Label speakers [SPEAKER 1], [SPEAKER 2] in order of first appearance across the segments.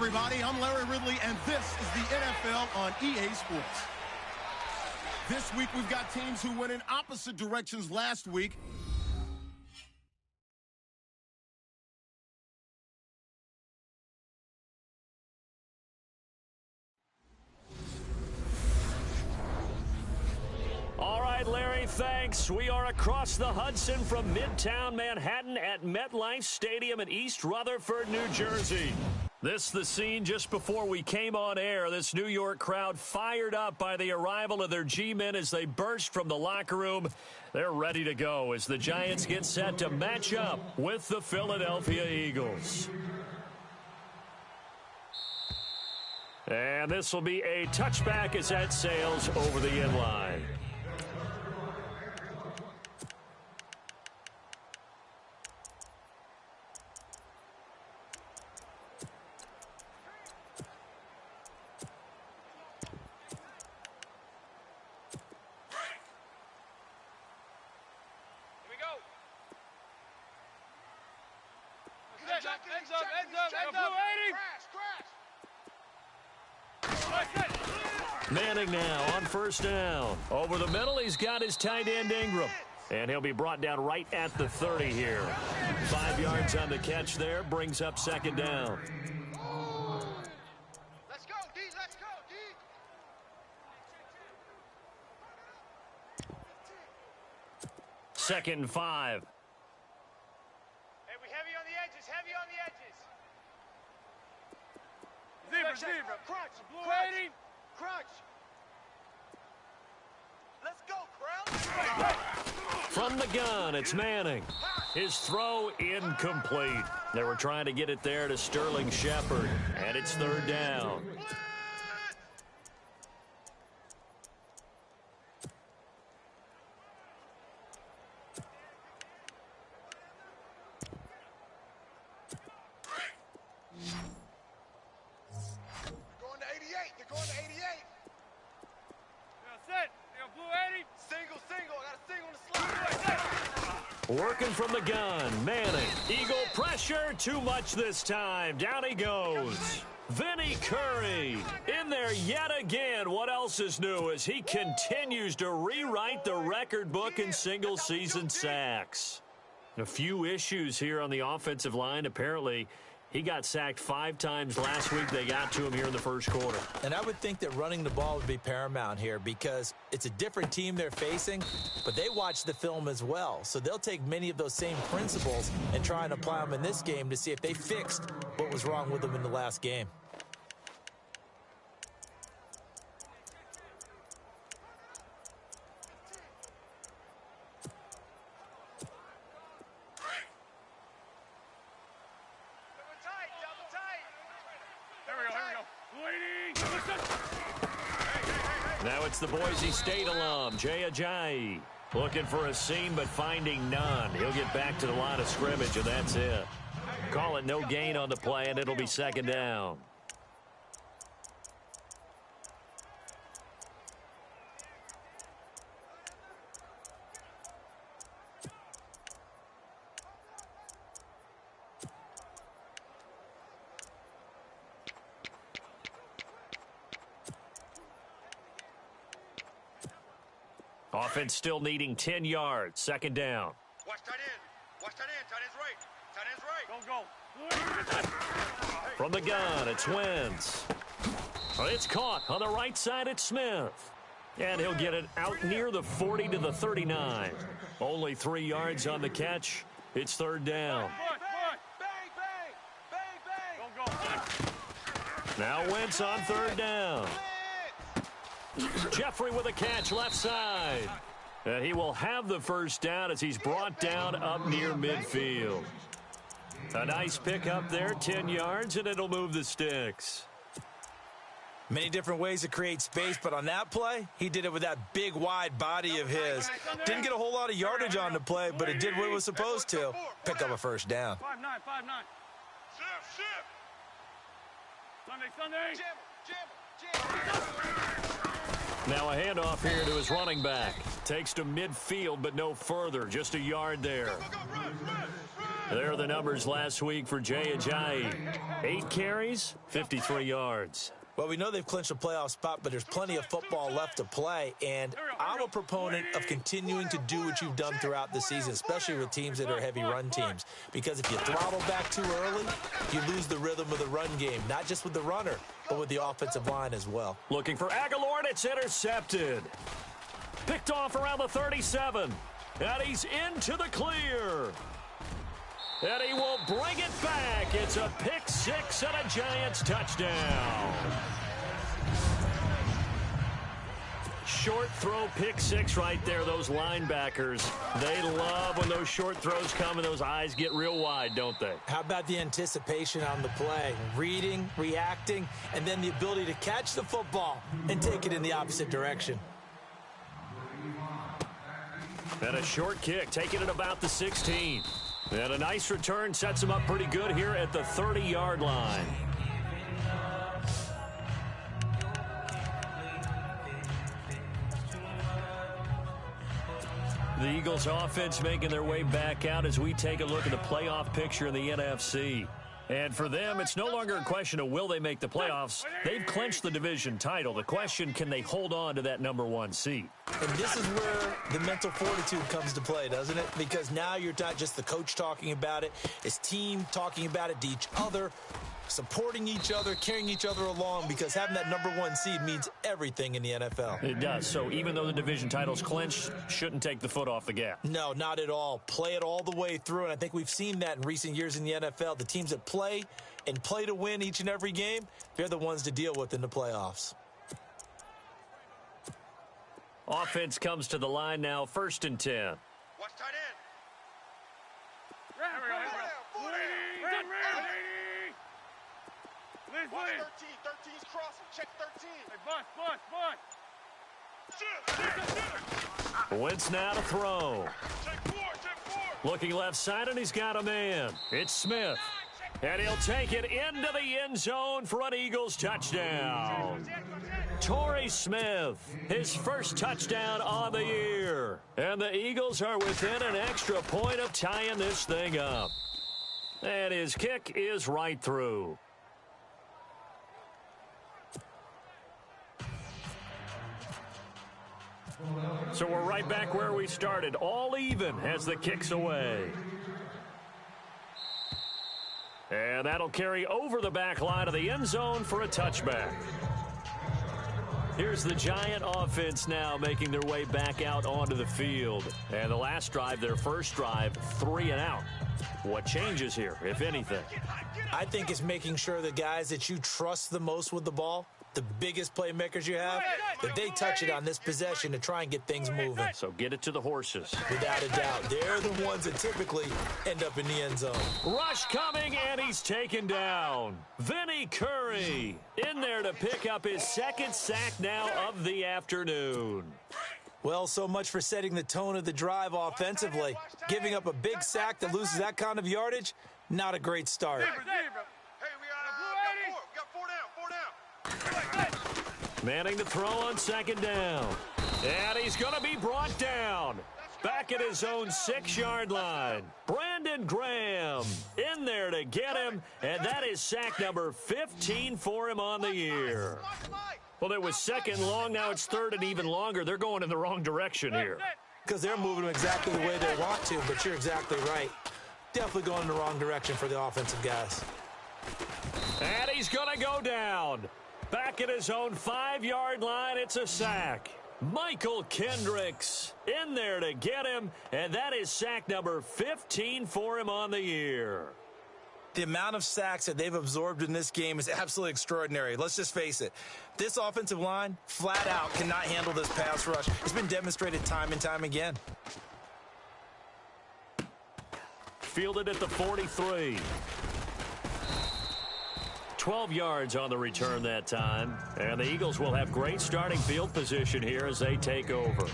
[SPEAKER 1] everybody. I'm Larry Ridley, and this is the NFL on EA Sports. This week, we've got teams who went in opposite directions last week.
[SPEAKER 2] All right, Larry, thanks. We are across the Hudson from Midtown Manhattan at MetLife Stadium in East Rutherford, New Jersey. This the scene just before we came on air. This New York crowd fired up by the arrival of their G-men as they burst from the locker room. They're ready to go as the Giants get set to match up with the Philadelphia Eagles. And this will be a touchback as that sails over the end line. Manning now on first down. Over the middle, he's got his tight end Ingram. And he'll be brought down right at the 30 here. 5 yards on the catch there, brings up second down.
[SPEAKER 3] Let's go, D, let's go, D.
[SPEAKER 2] Second and 5.
[SPEAKER 3] Hey, we heavy on the edges, heavy on the edges. Zebra, crunch, blue crunch. Let's go, crowd.
[SPEAKER 2] From the gun, it's Manning. His throw incomplete. They were trying to get it there to Sterling Shepard, and it's third down. Working from the gun, Manning. Eagle pressure, too much this time. Down he goes. Vinny Curry in there yet again. What else is new as he continues to rewrite the record book in single-season sacks. A few issues here on the offensive line. Apparently, he got sacked 5 times last week. They got to him here in the first quarter.
[SPEAKER 4] And I would think that running the ball would be paramount here because it's a different team they're facing, but they watch the film as well. So they'll take many of those same principles and try and apply them in this game to see if they fixed what was wrong with them in the last game.
[SPEAKER 2] Now it's the Boise State alum, Jay Ajayi. Looking for a seam, but finding none. He'll get back to the line of scrimmage, and that's it. Call it no gain on the play, and it'll be second down. Offense still needing 10 yards. Second down.
[SPEAKER 3] Watch tight end. Watch tight end. Tight end's right. Tight end's right. Go.
[SPEAKER 2] From the gun, it's Wentz. It's caught on the right side. It's Smith. And he'll get it out near the 40 to the 39. Only 3 yards on the catch. It's third down. Now Wentz on third down. Jeffrey with a catch left side. And he will have the first down as he's brought down up near midfield. A nice pickup there, 10 yards, and it'll move the sticks.
[SPEAKER 4] Many different ways to create space, but on that play, he did it with that big, wide body of his. Didn't get a whole lot of yardage on the play, but it did what it was supposed to. Pick up a first down.
[SPEAKER 3] 5-9. Shift. Sunday.
[SPEAKER 2] Now a handoff here to his running back. Takes to midfield, but no further. Just a yard there. There are the numbers last week for Jay Ajayi. 8 carries, 53 yards.
[SPEAKER 4] Well, we know they've clinched a playoff spot, but there's plenty of football left to play, and I'm a proponent of continuing to do what you've done throughout the season, especially with teams that are heavy run teams, because if you throttle back too early, you lose the rhythm of the run game, not just with the runner, but with the offensive line as well.
[SPEAKER 2] Looking for Aguilar, and it's intercepted. Picked off around the 37, and he's into the clear. And he will bring it back. It's a pick six and a Giants touchdown. Short throw pick six right there. Those linebackers, they love when those short throws come and those eyes get real wide, don't they?
[SPEAKER 4] How about the anticipation on the play? Reading, reacting, and then the ability to catch the football and take it in the opposite direction.
[SPEAKER 2] And a short kick, taking it about the 16. And a nice return sets him up pretty good here at the 30-yard line. The Eagles offense making their way back out as we take a look at the playoff picture in the NFC. And for them, it's no longer a question of will they make the playoffs. They've clinched the division title. The question, can they hold on to that #1 seed?
[SPEAKER 4] And this is where the mental fortitude comes to play, doesn't it? Because now you're not just the coach talking about it. It's team talking about it to each other, supporting each other, carrying each other along, because having that #1 seed means everything in the NFL.
[SPEAKER 2] It does. So even though the division title's clinched, shouldn't take the foot off the gas.
[SPEAKER 4] No, not at all. Play it all the way through, and I think we've seen that in recent years in the NFL. The teams that play and play to win each and every game, they're the ones to deal with in the playoffs.
[SPEAKER 2] Offense comes to the line now, 1st and 10.
[SPEAKER 3] Watch tight end. Watch 13. 13's crossing. Check 13.
[SPEAKER 2] Wentz now to throw.
[SPEAKER 3] Check 4.
[SPEAKER 2] Looking left side, and he's got a man. It's Smith. And he'll take it into the end zone for an Eagles touchdown. Torrey Smith, his first touchdown on the year. And the Eagles are within an extra point of tying this thing up. And his kick is right through. So we're right back where we started, all even as the kick's away. And that'll carry over the back line of the end zone for a touchback. Here's the Giant offense now making their way back out onto the field. And the last drive, their first drive, 3 and out. What changes here, if anything?
[SPEAKER 4] I think it's making sure the guys that you trust the most with the ball, the biggest playmakers you have, that they touch it on this possession to try and get things moving.
[SPEAKER 2] So get it to the horses.
[SPEAKER 4] Without a doubt. They're the ones that typically end up in the end zone.
[SPEAKER 2] Rush coming, and he's taken down. Vinny Curry in there to pick up his 2nd sack now of the afternoon.
[SPEAKER 4] Well, so much for setting the tone of the drive offensively. Giving up a big sack that loses that kind of yardage, not a great start.
[SPEAKER 3] Hey, we got 4 down.
[SPEAKER 2] Manning to throw on 2nd down. And he's going to be brought down. Back at his own 6-yard line. Brandon Graham in there to get him. And that is sack number 15 for him on the year. Well, it was 2nd long. Now it's 3rd and even longer. They're going in the wrong direction here.
[SPEAKER 4] Because they're moving them exactly the way they want to, but you're exactly right. Definitely going in the wrong direction for the offensive guys.
[SPEAKER 2] And he's going to go down. Back at his own 5-yard line, it's a sack. Michael Kendricks in there to get him, and that is sack number 15 for him on the year.
[SPEAKER 4] The amount of sacks that they've absorbed in this game is absolutely extraordinary. Let's just face it. This offensive line, flat out, cannot handle this pass rush. It's been demonstrated time and time again.
[SPEAKER 2] Fielded at the 43. 12 yards on the return that time. And the Eagles will have great starting field position here as they take over.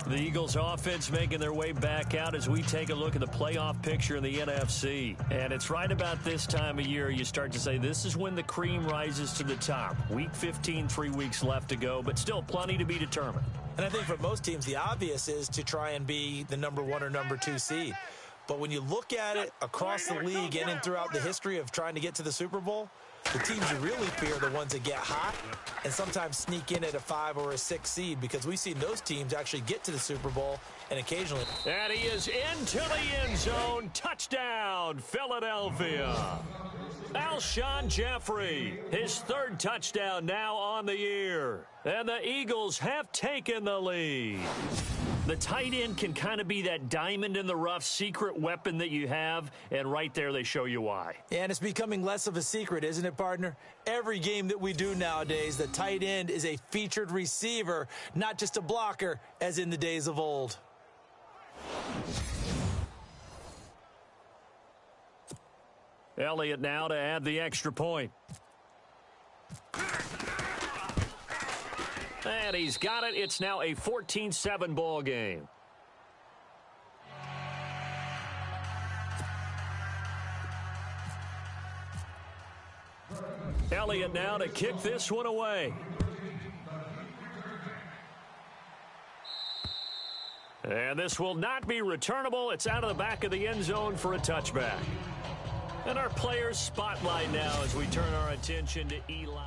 [SPEAKER 2] The Eagles offense making their way back out as we take a look at the playoff picture in the NFC. And it's right about this time of year you start to say this is when the cream rises to the top. Week 15, 3 weeks left to go, but still plenty to be determined.
[SPEAKER 4] And I think for most teams, the obvious is to try and be the number 1 or number 2 seed. But when you look at it across the league and throughout the history of trying to get to the Super Bowl, the teams you really fear are the ones that get hot and sometimes sneak in at a 5 or a 6 seed, because we've seen those teams actually get to the Super Bowl and occasionally.
[SPEAKER 2] And he is into the end zone. Touchdown, Philadelphia. Alshon Jeffrey, his 3rd touchdown now on the year. And the Eagles have taken the lead. The tight end can kind of be that diamond in the rough secret weapon that you have, and right there they show you why.
[SPEAKER 4] And it's becoming less of a secret, isn't it, partner? Every game that we do nowadays, the tight end is a featured receiver, not just a blocker, as in the days of old.
[SPEAKER 2] Elliott now to add the extra point. And he's got it. It's now a 14-7 ball game. Elliott now to kick this one away. And this will not be returnable. It's out of the back of the end zone for a touchback. And our players spotlight now as we turn our attention to Eli.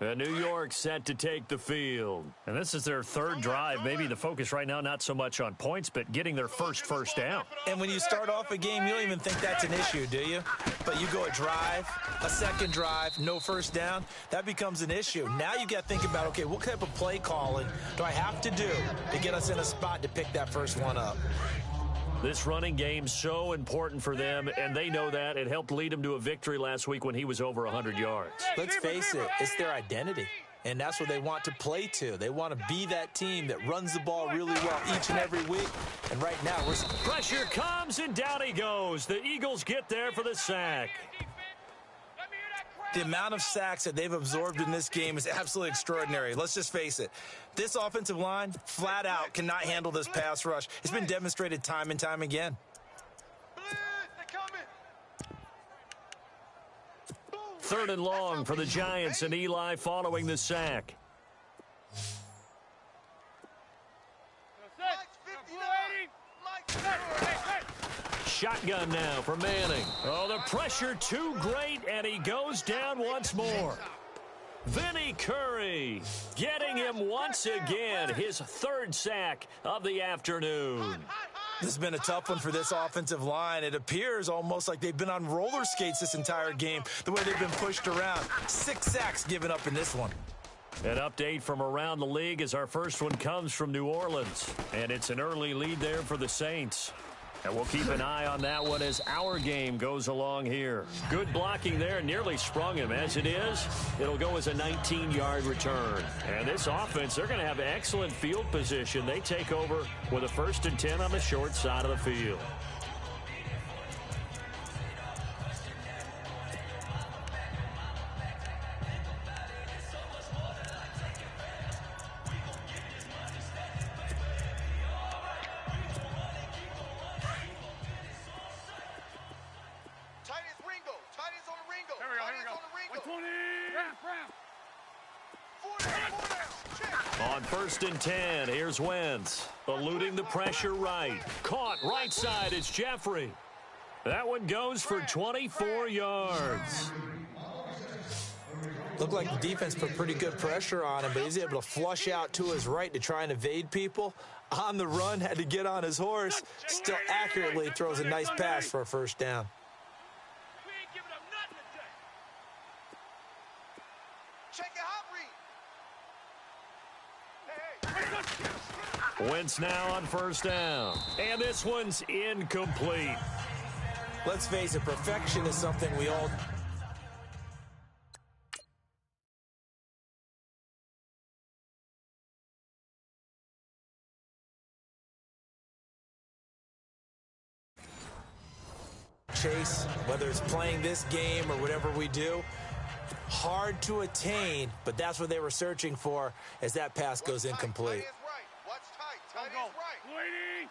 [SPEAKER 2] And New York set to take the field. And this is their 3rd drive. Maybe the focus right now not so much on points, but getting their first down.
[SPEAKER 4] And when you start off a game, you don't even think that's an issue, do you? But you go a drive, a 2nd drive, no first down, that becomes an issue. Now you got to think about, okay, what type of play calling do I have to do to get us in a spot to pick that first one up?
[SPEAKER 2] This running game so important for them, and they know that. It helped lead them to a victory last week when he was over 100 yards.
[SPEAKER 4] Let's face it, it's their identity, and that's what they want to play to. They want to be that team that runs the ball really well each and every week, and right now we're...
[SPEAKER 2] Pressure comes, and down he goes. The Eagles get there for the sack.
[SPEAKER 4] The amount of sacks that they've absorbed in this game is absolutely extraordinary. Let's just face it. This offensive line, flat out, cannot handle this pass rush. It's been demonstrated time and time again.
[SPEAKER 2] 3rd and long for the Giants, and Eli following the sack. Shotgun now for Manning. Oh, the pressure too great, and he goes down once more. Vinny Curry getting him once again, his 3rd sack of the afternoon.
[SPEAKER 4] This has been a tough one for this offensive line. It appears almost like they've been on roller skates this entire game, the way they've been pushed around. 6 sacks given up in this one.
[SPEAKER 2] An update from around the league as our first one comes from New Orleans, and it's an early lead there for the Saints. And we'll keep an eye on that one as our game goes along here. Good blocking there, nearly sprung him. As it is, it'll go as a 19-yard return. And this offense, they're going to have excellent field position. They take over with a 1st and 10 on the short side of the field. On 1st and 10, here's Wentz. Eluding the pressure right. Caught right side, it's Jeffrey. That one goes for 24 yards.
[SPEAKER 4] Looked like the defense put pretty good pressure on him, but he's able to flush out to his right to try and evade people. On the run, had to get on his horse. Still accurately throws a nice pass for a 1st down.
[SPEAKER 2] Wentz now on 1st down. And this one's incomplete.
[SPEAKER 4] Let's face it, perfection is something we all... chase, whether it's playing this game or whatever we do. Hard to attain, but that's what they were searching for as that pass goes incomplete.
[SPEAKER 3] What's tight? Tight is right. Waiting.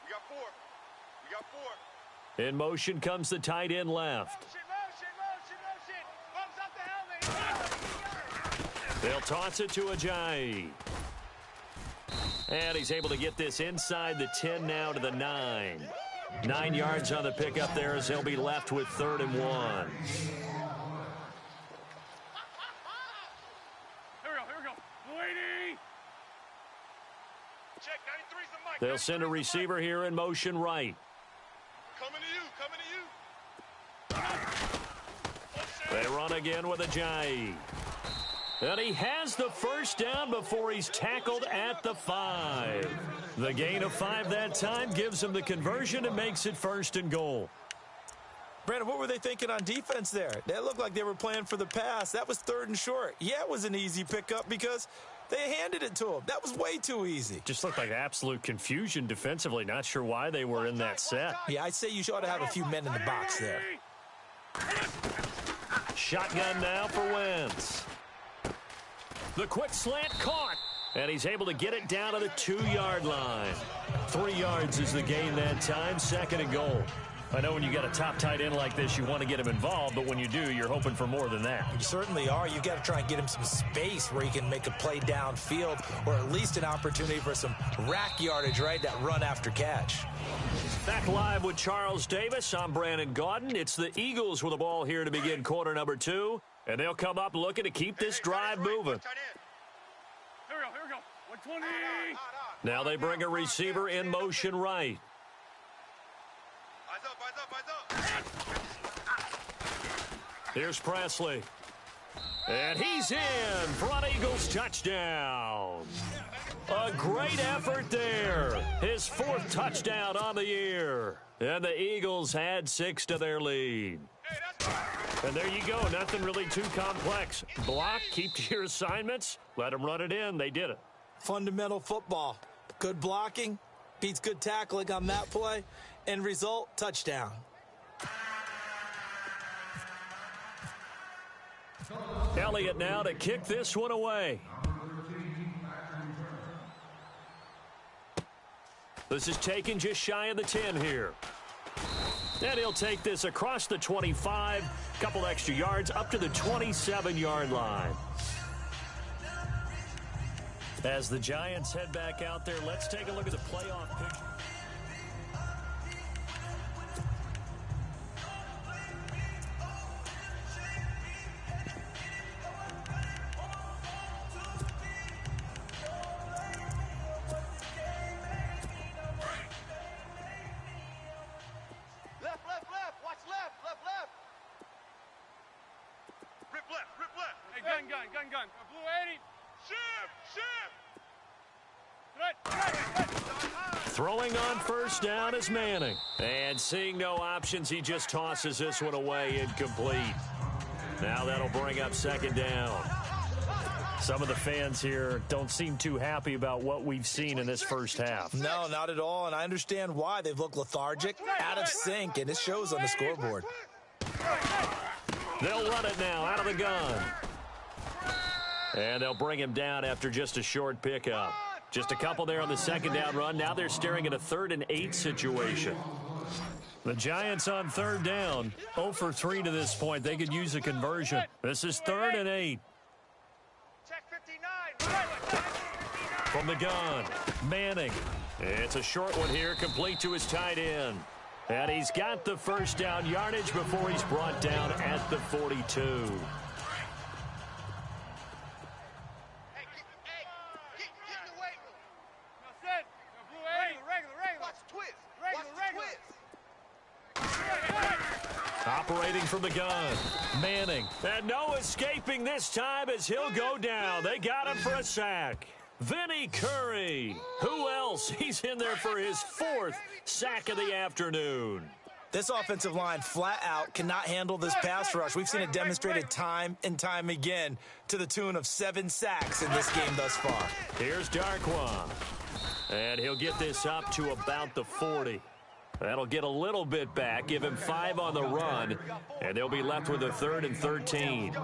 [SPEAKER 3] We got 4. We got 4.
[SPEAKER 2] In motion comes the tight end left.
[SPEAKER 3] Motion. Bumps up the helmet.
[SPEAKER 2] They'll toss it to Ajayi. And he's able to get this inside the 10 now to the 9. 9 yards on the pickup there as he'll be left with 3rd and 1.
[SPEAKER 3] Here we go. Waiting. Check, 93's the mic.
[SPEAKER 2] They'll send a receiver here in motion right.
[SPEAKER 3] Coming to you.
[SPEAKER 2] They run again with Ajayi. And he has the first down before he's tackled at the 5. The gain of 5 that time gives him the conversion and makes it 1st and goal.
[SPEAKER 4] Brandon, what were they thinking on defense there? They looked like they were playing for the pass. That was 3rd and short. Yeah, it was an easy pickup because they handed it to him. That was way too easy.
[SPEAKER 2] Just looked like absolute confusion defensively. Not sure why they were in that set.
[SPEAKER 4] Yeah, I'd say you ought to have a few men in the box there.
[SPEAKER 2] Shotgun now for Wentz. The quick slant caught, and he's able to get it down to the 2-yard line. 3 yards is the gain that time, 2nd and goal. I know when you got a top tight end like this, you want to get him involved, but when you do, you're hoping for more than that.
[SPEAKER 4] You certainly are. You've got to try and get him some space where he can make a play downfield or at least an opportunity for some rack yardage, right? That run after catch.
[SPEAKER 2] Back live with Charles Davis. I'm Brandon Gaudin. It's the Eagles with the ball here to begin quarter number 2. And they'll come up looking to keep this drive moving.
[SPEAKER 3] Here we go. 120.
[SPEAKER 2] Now they bring a receiver in motion right.
[SPEAKER 3] Eyes up.
[SPEAKER 2] Here's Presley. And he's in for an Eagles touchdown. A great effort there. His 4th touchdown on the year. And the Eagles add 6 to their lead. And there you go. Nothing really too complex. Block, keep to your assignments, let them run it in. They did it.
[SPEAKER 4] Fundamental football. Good blocking beats good tackling on that play. End result, touchdown.
[SPEAKER 2] Elliott now to kick this one away. This is taken just shy of the 10 here. And he'll take this across the 25, couple extra yards, up to the 27-yard line. As the Giants head back out there, let's take a look at the playoff picture.
[SPEAKER 3] Gun. Blue 80. Ship.
[SPEAKER 2] Throwing on first down is Manning. And seeing no options, he just tosses this one away incomplete. Now that'll bring up 2nd down. Some of the fans here don't seem too happy about what we've seen in this first half.
[SPEAKER 4] No, not at all, and I understand why. They've looked lethargic, out of sync, and it shows on the scoreboard.
[SPEAKER 2] They'll run it now out of the gun. And they'll bring him down after just a short pickup. Just a couple there on the 2nd down run. Now they're staring at a 3rd and 8 situation. The Giants on 3rd down. 0 for 3 to this point. They could use a conversion. This is 3rd and 8.
[SPEAKER 3] Check 59.
[SPEAKER 2] From the gun, Manning. It's a short one here, complete to his tight end. And he's got the first down yardage before he's brought down at the 42. Operating from the gun, Manning. And no escaping this time as he'll go down. They got him for a sack. Vinny Curry. Who else? He's in there for his 4th sack of the afternoon.
[SPEAKER 4] This offensive line flat out cannot handle this pass rush. We've seen it demonstrated time and time again to the tune of 7 sacks in this game thus far.
[SPEAKER 2] Here's Darkwa. And he'll get this up to about the 40. That'll get a little bit back, give him 5 on the run, and they'll be left with a 3rd and 13.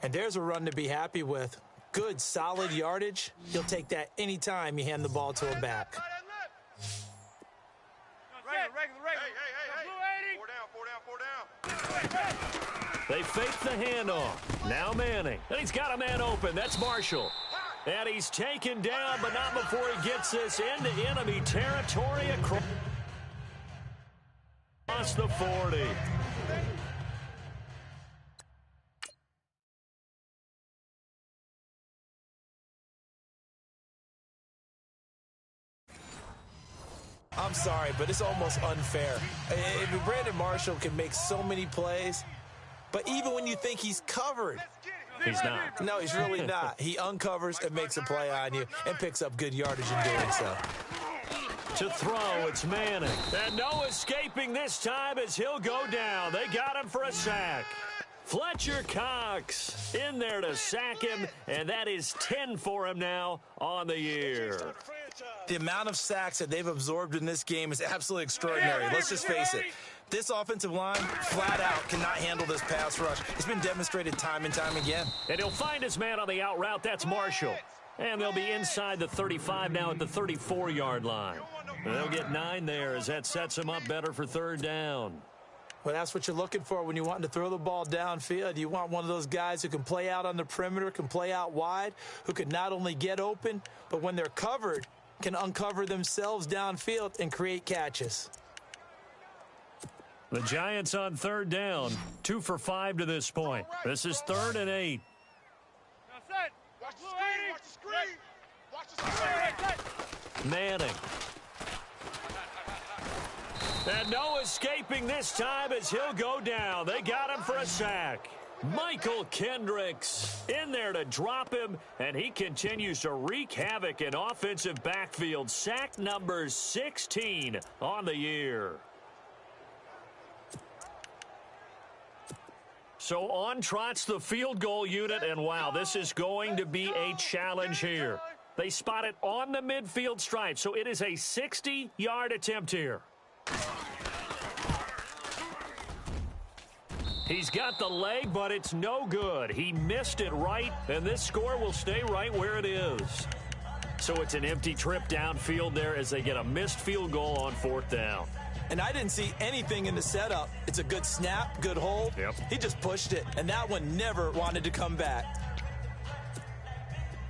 [SPEAKER 4] And there's a run to be happy with. Good, solid yardage. He'll take that anytime you hand the ball to him back.
[SPEAKER 2] They fake the handoff. Now Manning. And he's got a man open. That's Marshall. And he's taken down, but not before he gets this into enemy territory across the 40.
[SPEAKER 4] I'm sorry, but it's almost unfair. Brandon Marshall can make so many plays, but even when you think he's covered,
[SPEAKER 2] he's not.
[SPEAKER 4] No, he's really not. He uncovers and makes a play on you and picks up good yardage in doing so.
[SPEAKER 2] To throw, it's Manning. And no escaping this time as he'll go down. They got him for a sack. Fletcher Cox in there to sack him, and that is 10 for him now on the year.
[SPEAKER 4] The amount of sacks that they've absorbed in this game is absolutely extraordinary. Let's just face it. This offensive line, flat out, cannot handle this pass rush. It's been demonstrated time and time again.
[SPEAKER 2] And he'll find his man on the out route. That's Marshall. And they'll be inside the 35 now at the 34-yard line. And they'll get 9 there as that sets him up better for 3rd down.
[SPEAKER 4] Well, that's what you're looking for when you want to throw the ball downfield. You want one of those guys who can play out on the perimeter, can play out wide, who can not only get open, but when they're covered, can uncover themselves downfield and create catches.
[SPEAKER 2] The Giants on 3rd down, 2 for 5 to this point. This is 3rd and 8.
[SPEAKER 3] Watch the screen. Watch the screen. Watch the screen.
[SPEAKER 2] Manning. And no escaping this time as he'll go down. They got him for a sack. Michael Kendricks in there to drop him, and he continues to wreak havoc in offensive backfield. Sack number 16 on the year. So on trots the field goal unit, and wow, this is going to be a challenge here. They spot it on the midfield stripe, so it is a 60-yard attempt here. He's got the leg, but it's no good. He missed it right, and this score will stay right where it is. So it's an empty trip downfield there as they get a missed field goal on 4th down.
[SPEAKER 4] And I didn't see anything in the setup. It's a good snap, good hold.
[SPEAKER 2] Yep.
[SPEAKER 4] He just pushed it, and that one never wanted to come back.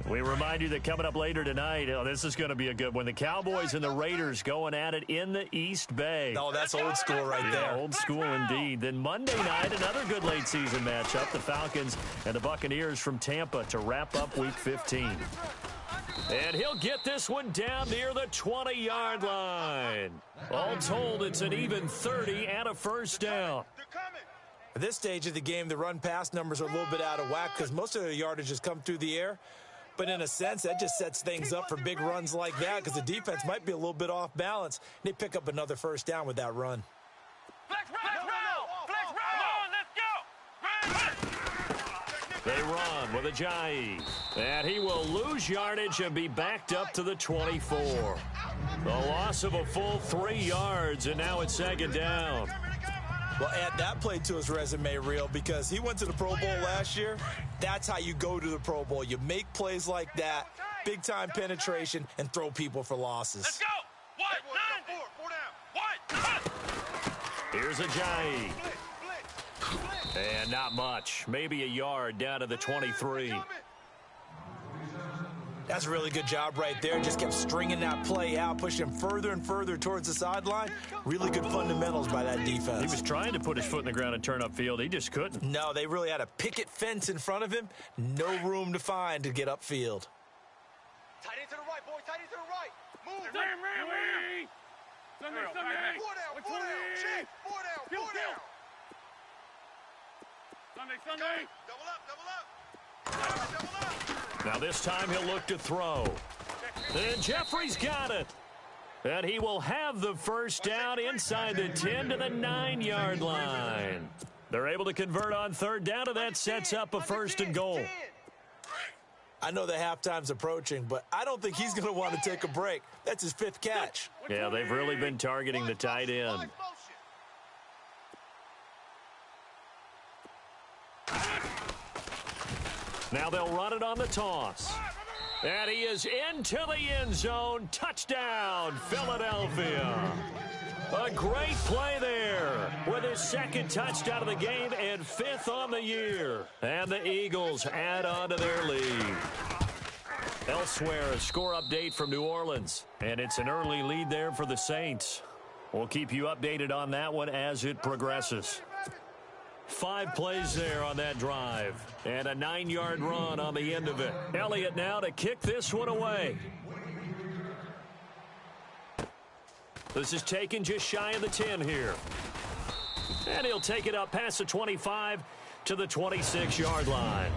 [SPEAKER 2] We remind you that coming up later tonight, this is going to be a good one. The Cowboys and the Raiders going at it in the East Bay.
[SPEAKER 4] Oh, that's old school right there.
[SPEAKER 2] Old school indeed. Then Monday night, another good late season matchup. The Falcons and the Buccaneers from Tampa to wrap up Week 15. And he'll get this one down near the 20-yard line. All told, it's an even 30 and a 1st down.
[SPEAKER 4] At this stage of the game, the run-pass numbers are a little bit out of whack because most of the yardage has come through the air. But in a sense, that just sets things up for big runs like that because the defense might be a little bit off balance. And they pick up another 1st down with that run.
[SPEAKER 2] They run with Ajayi. And he will lose yardage and be backed up to the 24. The loss of a full 3 yards, and now it's 2nd down.
[SPEAKER 4] Well, add that play to his resume reel because he went to the Pro Bowl last year. That's how you go to the Pro Bowl. You make plays like that, big-time penetration, and throw people for losses.
[SPEAKER 3] Let's go. 4 down.
[SPEAKER 2] Here's Ajayi. And not much. Maybe a yard down to the 23.
[SPEAKER 4] That's a really good job right there. Just kept stringing that play out, pushing him further and further towards the sideline. Really good fundamentals by that defense.
[SPEAKER 2] He was trying to put his foot in the ground and turn upfield. He just couldn't.
[SPEAKER 4] No, they really had a picket fence in front of him. No room to find to get upfield.
[SPEAKER 3] Tight end to the right, boy. Tight end to the right. Move.
[SPEAKER 5] Sunday.
[SPEAKER 3] 4 down. 4 down. Check. 4 down. 4 down.
[SPEAKER 5] Sunday.
[SPEAKER 3] Double up. Double up.
[SPEAKER 2] Now this time he'll look to throw. And Jeffrey's got it. And he will have the 1st down inside the 10 to the 9-yard line. They're able to convert on 3rd down, and that sets up a 1st and goal.
[SPEAKER 4] I know the halftime's approaching, but I don't think he's going to want to take a break. That's his 5th catch.
[SPEAKER 2] Yeah, they've really been targeting the tight end. Now they'll run it on the toss. And he is into the end zone. Touchdown, Philadelphia. A great play there with his 2nd touchdown of the game and 5th on the year. And the Eagles add on to their lead. Elsewhere, a score update from New Orleans. And it's an early lead there for the Saints. We'll keep you updated on that one as it progresses. 5 plays there on that drive. And a 9-yard run on the end of it. Elliott now to kick this one away. This is taken just shy of the 10 here. And he'll take it up past the 25 to the 26-yard line.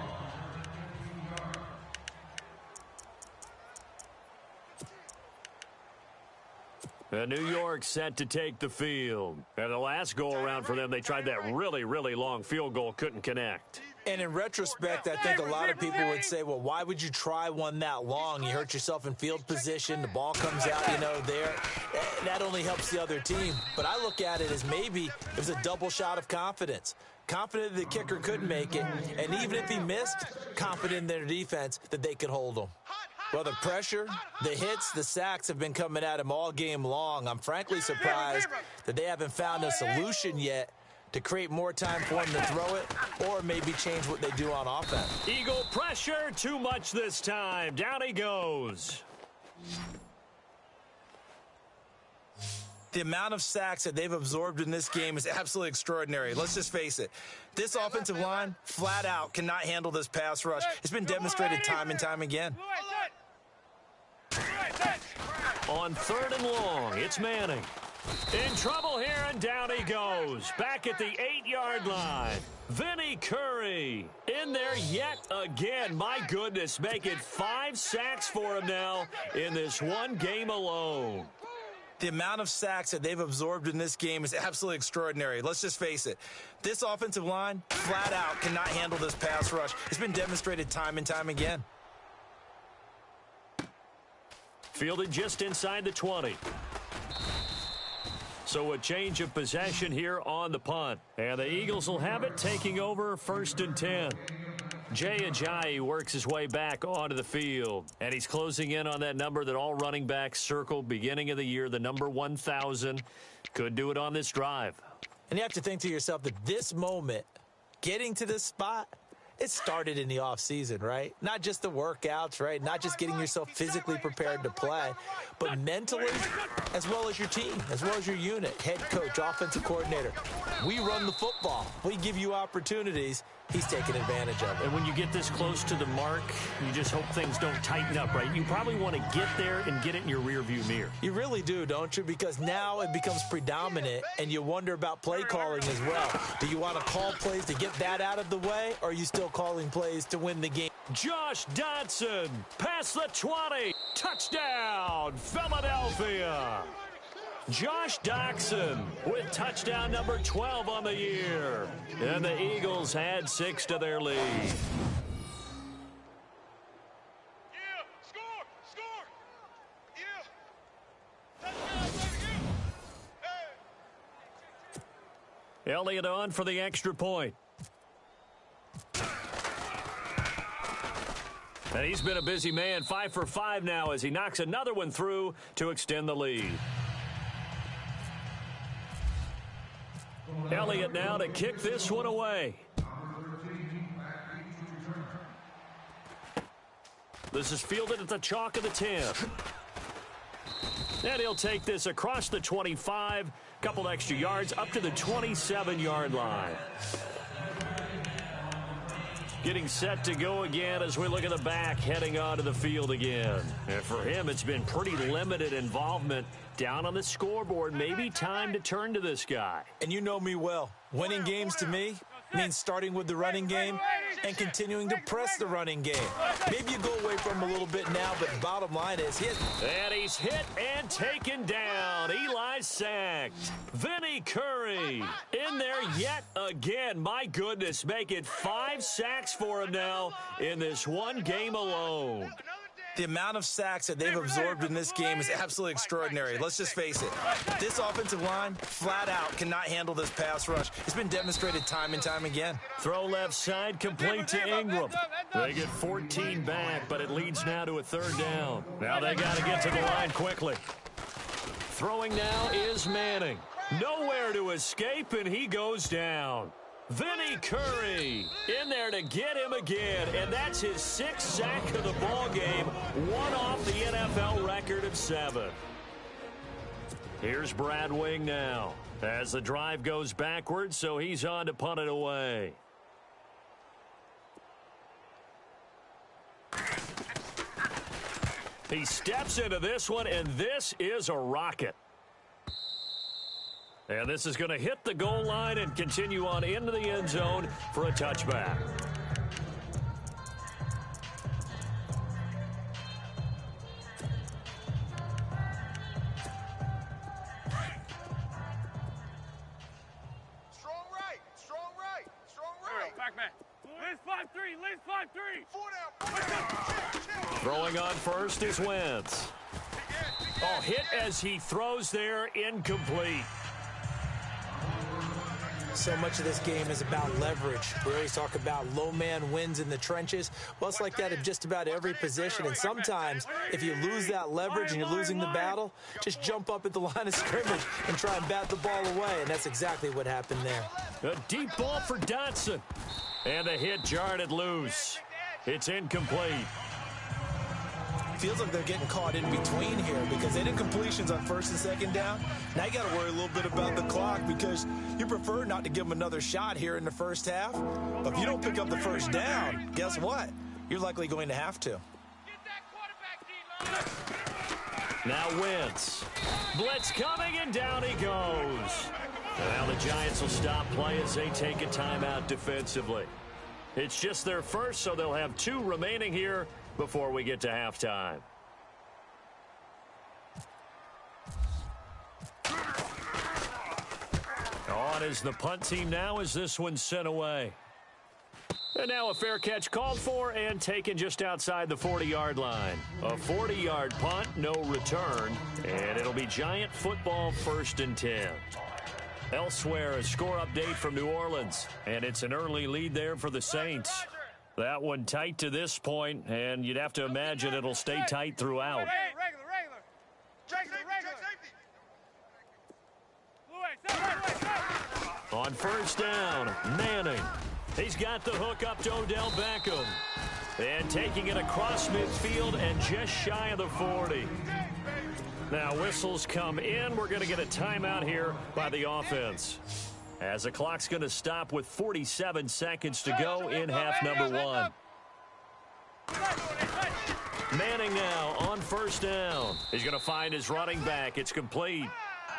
[SPEAKER 2] New York set to take the field. And the last go-around for them, they tried that really, really long field goal, couldn't connect.
[SPEAKER 4] And in retrospect, I think a lot of people would say, well, why would you try one that long? You hurt yourself in field position. The ball comes out, there. That only helps the other team. But I look at it as maybe it was a double shot of confidence. Confident the kicker could make it. And even if he missed, confident in their defense that they could hold him. Well, the pressure, the hits, the sacks have been coming at him all game long. I'm frankly surprised that they haven't found a solution yet to create more time for him to throw it or maybe change what they do on offense.
[SPEAKER 2] Eagle pressure, too much this time. Down he goes.
[SPEAKER 4] The amount of sacks that they've absorbed in this game is absolutely extraordinary. Let's just face it. This offensive line, flat out, cannot handle this pass rush. It's been demonstrated time and time again.
[SPEAKER 2] On 3rd and long, it's Manning. In trouble here, and down he goes. Back at the 8-yard line. Vinny Curry in there yet again. My goodness, make it 5 sacks for him now in this one game alone.
[SPEAKER 4] The amount of sacks that they've absorbed in this game is absolutely extraordinary. Let's just face it. This offensive line, flat out, cannot handle this pass rush. It's been demonstrated time and time again.
[SPEAKER 2] Fielded just inside the 20. So a change of possession here on the punt. And the Eagles will have it, taking over 1st and 10. Jay Ajayi works his way back onto the field. And he's closing in on that number that all running backs circled beginning of the year, the number 1,000. Could do it on this drive.
[SPEAKER 4] And you have to think to yourself that this moment, getting to this spot, it started in the offseason, right? Not just the workouts, right? Not just getting yourself physically prepared to play, but mentally, as well as your team, as well as your unit, head coach, offensive coordinator. We run the football. We give you opportunities. He's taking advantage of it.
[SPEAKER 2] And when you get this close to the mark, you just hope things don't tighten up, right? You probably want to get there and get it in your rearview mirror.
[SPEAKER 4] You really do, don't you? Because now it becomes predominant, and you wonder about play calling as well. Do you want to call plays to get that out of the way, or are you still calling plays to win the game?
[SPEAKER 2] Josh Dotson, past the 20, touchdown, Philadelphia. Josh Dotson with touchdown number 12 on the year. And the Eagles add 6 to their lead.
[SPEAKER 3] Yeah, score, score. Yeah. Touchdown, Hey.
[SPEAKER 2] Elliott on for the extra point. And he's been a busy man, 5 for 5 now as he knocks another one through to extend the lead. Elliott now to kick this one away. This is fielded at the chalk of the 10. And he'll take this across the 25, couple extra yards up to the 27-yard line. Getting set to go again as we look at the back, heading onto the field again. And for him, it's been pretty limited involvement down on the scoreboard. Maybe time to turn to this guy.
[SPEAKER 4] And you know me well. Winning games to me, means starting with the running game and continuing to press the running game. Maybe you go away from him a little bit now, but bottom line is hit.
[SPEAKER 2] And he's hit and taken down. Eli sacked. Vinny Curry in there yet again. My goodness, make it 5 sacks for him now in this one game alone.
[SPEAKER 4] The amount of sacks that they've absorbed in this game is absolutely extraordinary. Let's just face it. This offensive line, flat out, cannot handle this pass rush. It's been demonstrated time and time again.
[SPEAKER 2] Throw left side, complete to Ingram. They get 14 back, but it leads now to a 3rd down. Now they got to get to the line quickly. Throwing now is Manning. Nowhere to escape, and he goes down. Vinny Curry in there to get him again, and that's his 6th sack of the ball game, one off the NFL record of 7. Here's Brad Wing now as the drive goes backwards, so he's on to punt it away. He steps into this one, and this is a rocket. And this is going to hit the goal line and continue on into the end zone for a touchback.
[SPEAKER 3] Strong right. Strong right. Strong right.
[SPEAKER 5] Back man. Liz 5-3. Liz 5-3.
[SPEAKER 3] 4 down.
[SPEAKER 2] Throwing on first is Wentz. Oh, hit as he throws there, incomplete.
[SPEAKER 4] So much of this game is about leverage. We always talk about low man wins in the trenches. Well, it's like that in just about every position. And sometimes, if you lose that leverage and you're losing the battle, just jump up at the line of scrimmage and try and bat the ball away. And that's exactly what happened there.
[SPEAKER 2] A deep ball for Dotson. And the hit jarred it loose. It's incomplete.
[SPEAKER 4] Feels like they're getting caught in between here because they did completions on 1st and 2nd down. Now you got to worry a little bit about the clock because you prefer not to give them another shot here in the first half. But if you don't pick up the 1st down, guess what? You're likely going to have to.
[SPEAKER 2] Now Wentz. Blitz coming, and down he goes. Now the Giants will stop play as they take a timeout defensively. It's just their first, so they'll have 2 remaining here before we get to halftime. On is the punt team now as this one's sent away. And now a fair catch called for and taken just outside the 40-yard line. A 40-yard punt, no return, and it'll be Giant football 1st and 10. Elsewhere, a score update from New Orleans, and it's an early lead there for the Saints. That one tight to this point, and you'd have to imagine it'll stay tight throughout. On 1st down, Manning. He's got the hook up to Odell Beckham. And taking it across midfield and just shy of the 40. Now whistles come in. We're going to get a timeout here by the offense, as the clock's going to stop with 47 seconds to go in half number 1. Manning now on 1st down. He's going to find his running back. It's complete.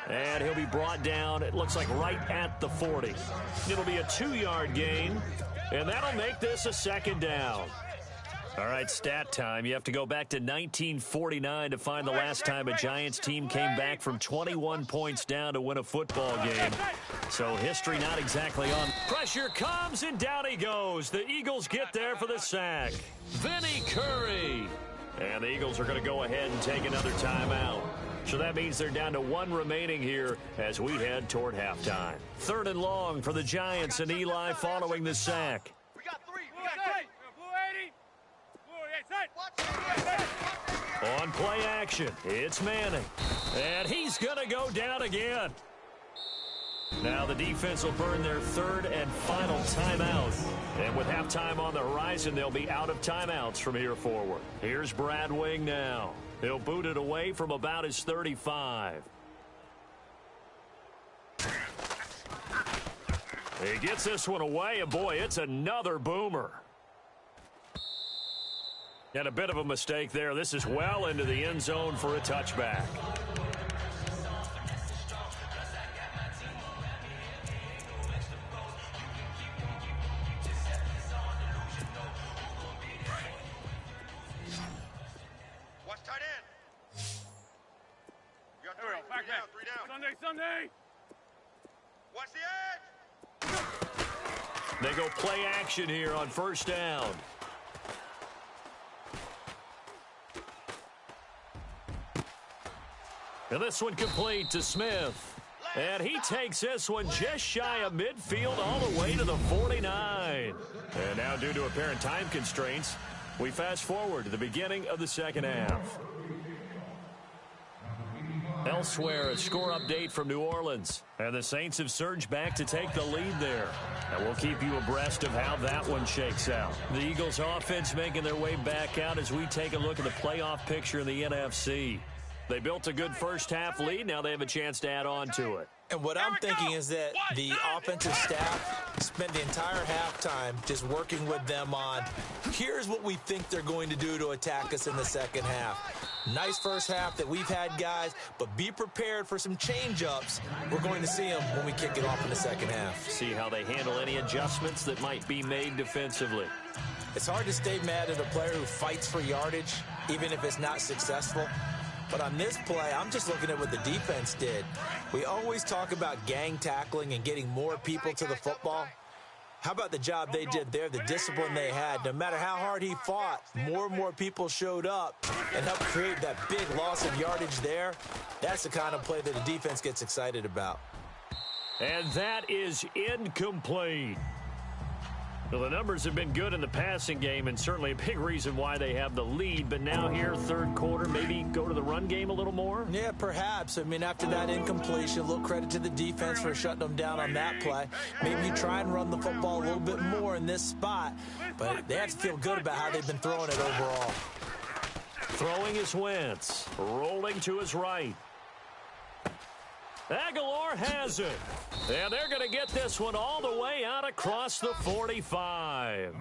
[SPEAKER 2] And he'll be brought down, it looks like, right at the 40. It'll be a 2-yard gain, and that'll make this a 2nd down. All right, stat time. You have to go back to 1949 to find the last time a Giants team came back from 21 points down to win a football game. So history not exactly on. Pressure comes, and down he goes. The Eagles get there for the sack. Vinny Curry. And the Eagles are going to go ahead and take another timeout. So that means they're down to 1 remaining here as we head toward halftime. 3rd and long for the Giants, and Eli following the sack.
[SPEAKER 3] We got 3. We got 3.
[SPEAKER 2] On play action, it's Manning. And he's going to go down again. Now the defense will burn their 3rd and final timeout. And with halftime on the horizon, they'll be out of timeouts from here forward. Here's Brad Wing now. He'll boot it away from about his 35. He gets this one away, and boy, it's another boomer. And a bit of a mistake there. This is well into the end zone for a touchback.
[SPEAKER 5] Play Sunday.
[SPEAKER 3] Watch the edge.
[SPEAKER 2] They go play action here on first down. And this one complete to Smith. And he takes this one just shy of midfield all the way to the 49. And now, due to apparent time constraints, we fast forward to the beginning of the second half. Elsewhere, a score update from New Orleans. And the Saints have surged back to take the lead there. And we'll keep you abreast of how that one shakes out. The Eagles offense making their way back out as we take a look at the playoff picture in the NFC. They built a good first half lead. Now they have a chance to add on to it.
[SPEAKER 4] And what I'm thinking is that the offensive staff spent the entire halftime just working with them on, here's what we think they're going to do to attack us in the second half. Nice first half that we've had, guys, but be prepared for some change-ups. We're going to see them when we kick it off in the second half.
[SPEAKER 2] See how they handle any adjustments that might be made defensively.
[SPEAKER 4] It's hard to stay mad at a player who fights for yardage, even if it's not successful. But on this play, I'm just looking at what the defense did. We always talk about gang tackling and getting more people to the football. How about the job they did there, the discipline they had? No matter how hard he fought, more and more people showed up and helped create that big loss of yardage there. That's the kind of play that the defense gets excited about.
[SPEAKER 2] And that is incomplete. Well, the numbers have been good in the passing game and certainly a big reason why they have the lead. But now here, third quarter, maybe go to the run game a little more?
[SPEAKER 4] Yeah, perhaps. I mean, after that incompletion, a little credit to the defense for shutting them down on that play. Maybe you try and run the football a little bit more in this spot. But they have to feel good about how they've been throwing it overall.
[SPEAKER 2] Throwing is Wentz. Rolling to his right. Aguilar has it. And they're going to get this one all the way out across the 45.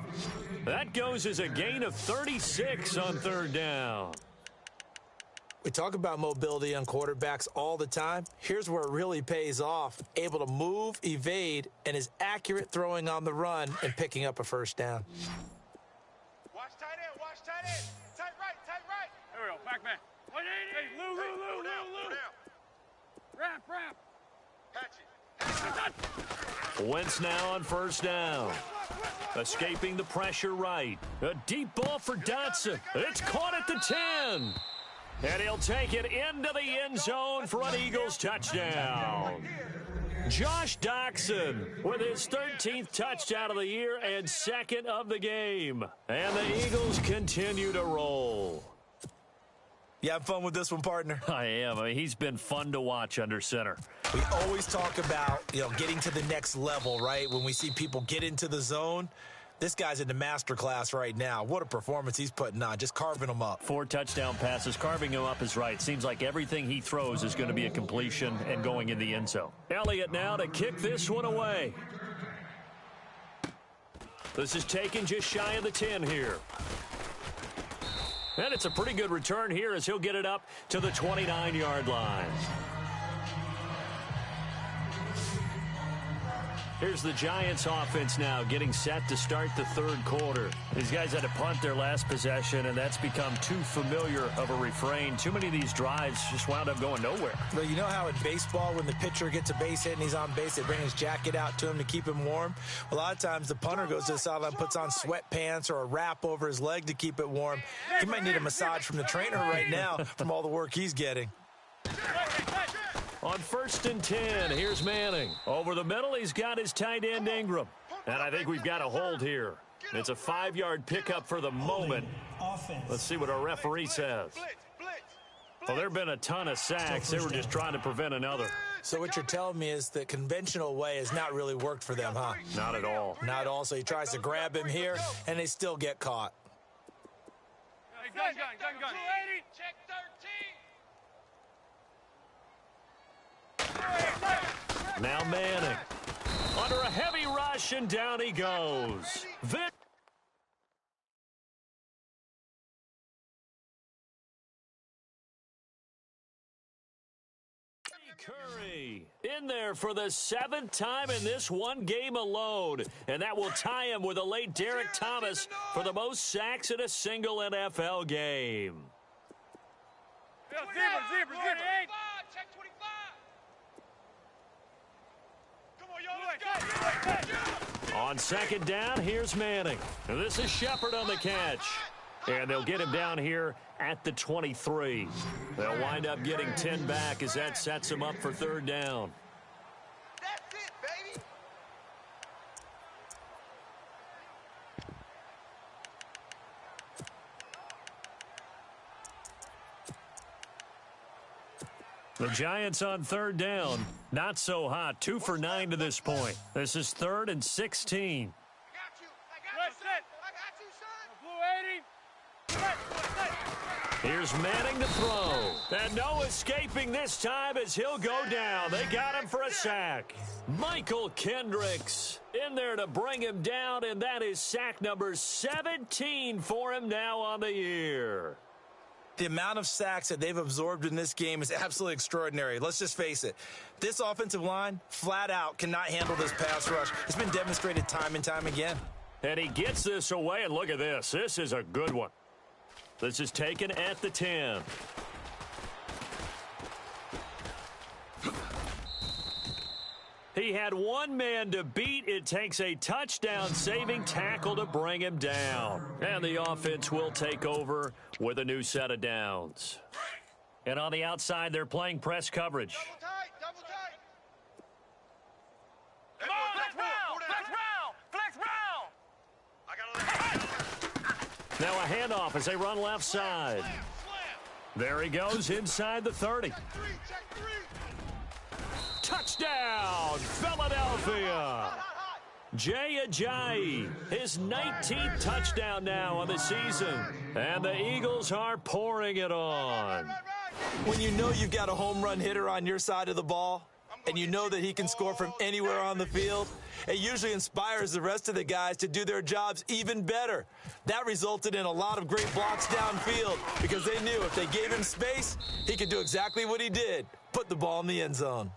[SPEAKER 2] That goes as a gain of 36 on third down.
[SPEAKER 4] We talk about mobility on quarterbacks all the time. Here's where it really pays off. Able to move, evade, and is accurate throwing on the run and picking up a first down.
[SPEAKER 3] Watch tight end. Watch tight end. Tight right. Tight right.
[SPEAKER 5] There we go. Back man. 180. Hey, Lou.
[SPEAKER 3] Go down.
[SPEAKER 5] Wrap.
[SPEAKER 3] Hatch it.
[SPEAKER 2] Wentz now on first down. Escaping the pressure right. A deep ball for Dotson. It's caught at the 10. And he'll take it into the end zone for an Eagles touchdown. Josh Doxson with his 13th touchdown of the year and second of the game. And the Eagles continue to roll.
[SPEAKER 4] You have fun with this one, partner?
[SPEAKER 2] I am. I mean, he's been fun to watch under center.
[SPEAKER 4] We always talk about, getting to the next level, right? When we see people get into the zone, this guy's in the master class right now. What a performance he's putting on, just carving them up.
[SPEAKER 2] 4 touchdown passes. Carving him up is right. Seems like everything he throws is going to be a completion and going in the end zone. Elliott now to kick this one away. This is taken just shy of the 10 here. And it's a pretty good return here as he'll get it up to the 29-yard line. Here's the Giants offense now getting set to start the third quarter. These guys had to punt their last possession, and that's become too familiar of a refrain. Too many of these drives just wound up going nowhere.
[SPEAKER 4] Well, you know how in baseball, when the pitcher gets a base hit and he's on base, they bring his jacket out to him to keep him warm? A lot of times the punter goes to the sideline, puts on sweatpants or a wrap over his leg to keep it warm. He might need a massage from the trainer right now from all the work he's getting.
[SPEAKER 2] On 1st and 10, here's Manning. Over the middle, he's got his tight end Ingram. And I think we've got a hold here. It's a 5-yard pickup for the moment. Let's see what our referee says. Well, there have been a ton of sacks. They were just trying to prevent another.
[SPEAKER 4] So what you're telling me is the conventional way has not really worked for them, huh?
[SPEAKER 2] Not at all.
[SPEAKER 4] Not at all. So he tries to grab him here, and they still get caught.
[SPEAKER 5] Hey, gun. 280.
[SPEAKER 3] Check 13.
[SPEAKER 2] Now Manning. Under a heavy rush, and down he goes. Curry in there for the 7th time in this one game alone. And that will tie him with a late Derek Thomas for the most sacks in a single NFL game.
[SPEAKER 5] Zebra.
[SPEAKER 3] Check 25.
[SPEAKER 2] On second down, here's Manning. And this is Shepard on the catch. And they'll get him down here at the 23. They'll wind up getting 10 back as that sets him up for third down.
[SPEAKER 3] That's it, baby.
[SPEAKER 2] The Giants on third down. Not so hot. 2 for 9 to this point. This is 3rd and 16.
[SPEAKER 3] I got you. I got you, son.
[SPEAKER 2] Here's Manning to throw. And no escaping this time as he'll go down. They got him for a sack. Michael Kendricks in there to bring him down, and that is sack number 17 for him now on the year.
[SPEAKER 4] The amount of sacks that they've absorbed in this game is absolutely extraordinary. Let's just face it. This offensive line, flat out, cannot handle this pass rush. It's been demonstrated time and time again.
[SPEAKER 2] And he gets this away, and look at this. This is a good one. This is taken at the 10. He had one man to beat. It takes a touchdown-saving tackle to bring him down. And the offense will take over with a new set of downs. And on the outside, they're playing press coverage.
[SPEAKER 3] Double tight.
[SPEAKER 5] Come on, flex round.
[SPEAKER 2] Now a handoff as they run left side. There he goes inside the 30.
[SPEAKER 3] Check three.
[SPEAKER 2] Touchdown, Philadelphia. Jay Ajayi, his 19th touchdown now on the season. And the Eagles are pouring it on.
[SPEAKER 4] When you know you've got a home run hitter on your side of the ball, and you know that he can score from anywhere on the field, it usually inspires the rest of the guys to do their jobs even better. That resulted in a lot of great blocks downfield because they knew if they gave him space, he could do exactly what he did, put the ball in the end zone.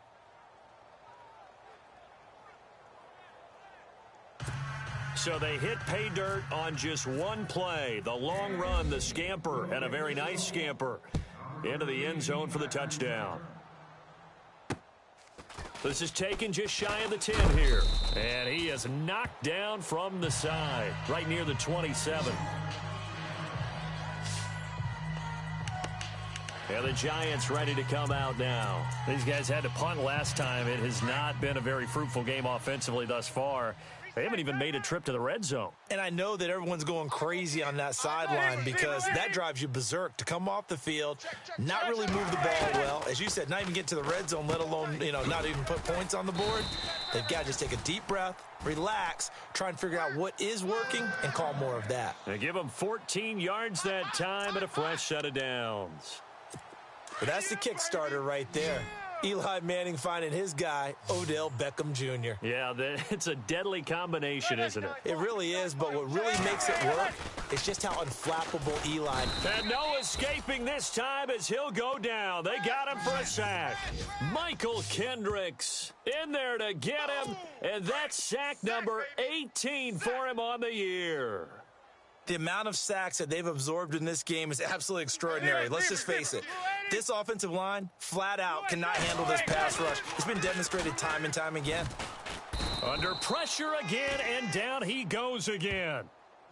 [SPEAKER 2] So they hit pay dirt on just one play. The long run, the scamper, and a very nice scamper into the end zone for the touchdown. This is taken just shy of the 10 here. And he is knocked down from the side, right near the 27. And the Giants ready to come out now. These guys had to punt last time. It has not been a very fruitful game offensively thus far. They haven't even made a trip to the red zone.
[SPEAKER 4] And I know that everyone's going crazy on that sideline because that drives you berserk to come off the field, not really move the ball well. As you said, not even get to the red zone, let alone, not even put points on the board. They've got to just take a deep breath, relax, try and figure out what is working, and call more of that.
[SPEAKER 2] They give them 14 yards that time and a fresh set of downs.
[SPEAKER 4] But that's the Kickstarter right there. Eli Manning finding his guy, Odell Beckham Jr.
[SPEAKER 2] Yeah, it's a deadly combination, isn't it?
[SPEAKER 4] It really is, but what really makes it work is just how unflappable Eli.
[SPEAKER 2] And no escaping this time as he'll go down. They got him for a sack. Michael Kendricks in there to get him, and that's sack number 18 for him on the year.
[SPEAKER 4] The amount of sacks that they've absorbed in this game is absolutely extraordinary. Let's just face it. This offensive line, flat out, cannot handle this pass rush. It's been demonstrated time and time again.
[SPEAKER 2] Under pressure again, and down he goes again.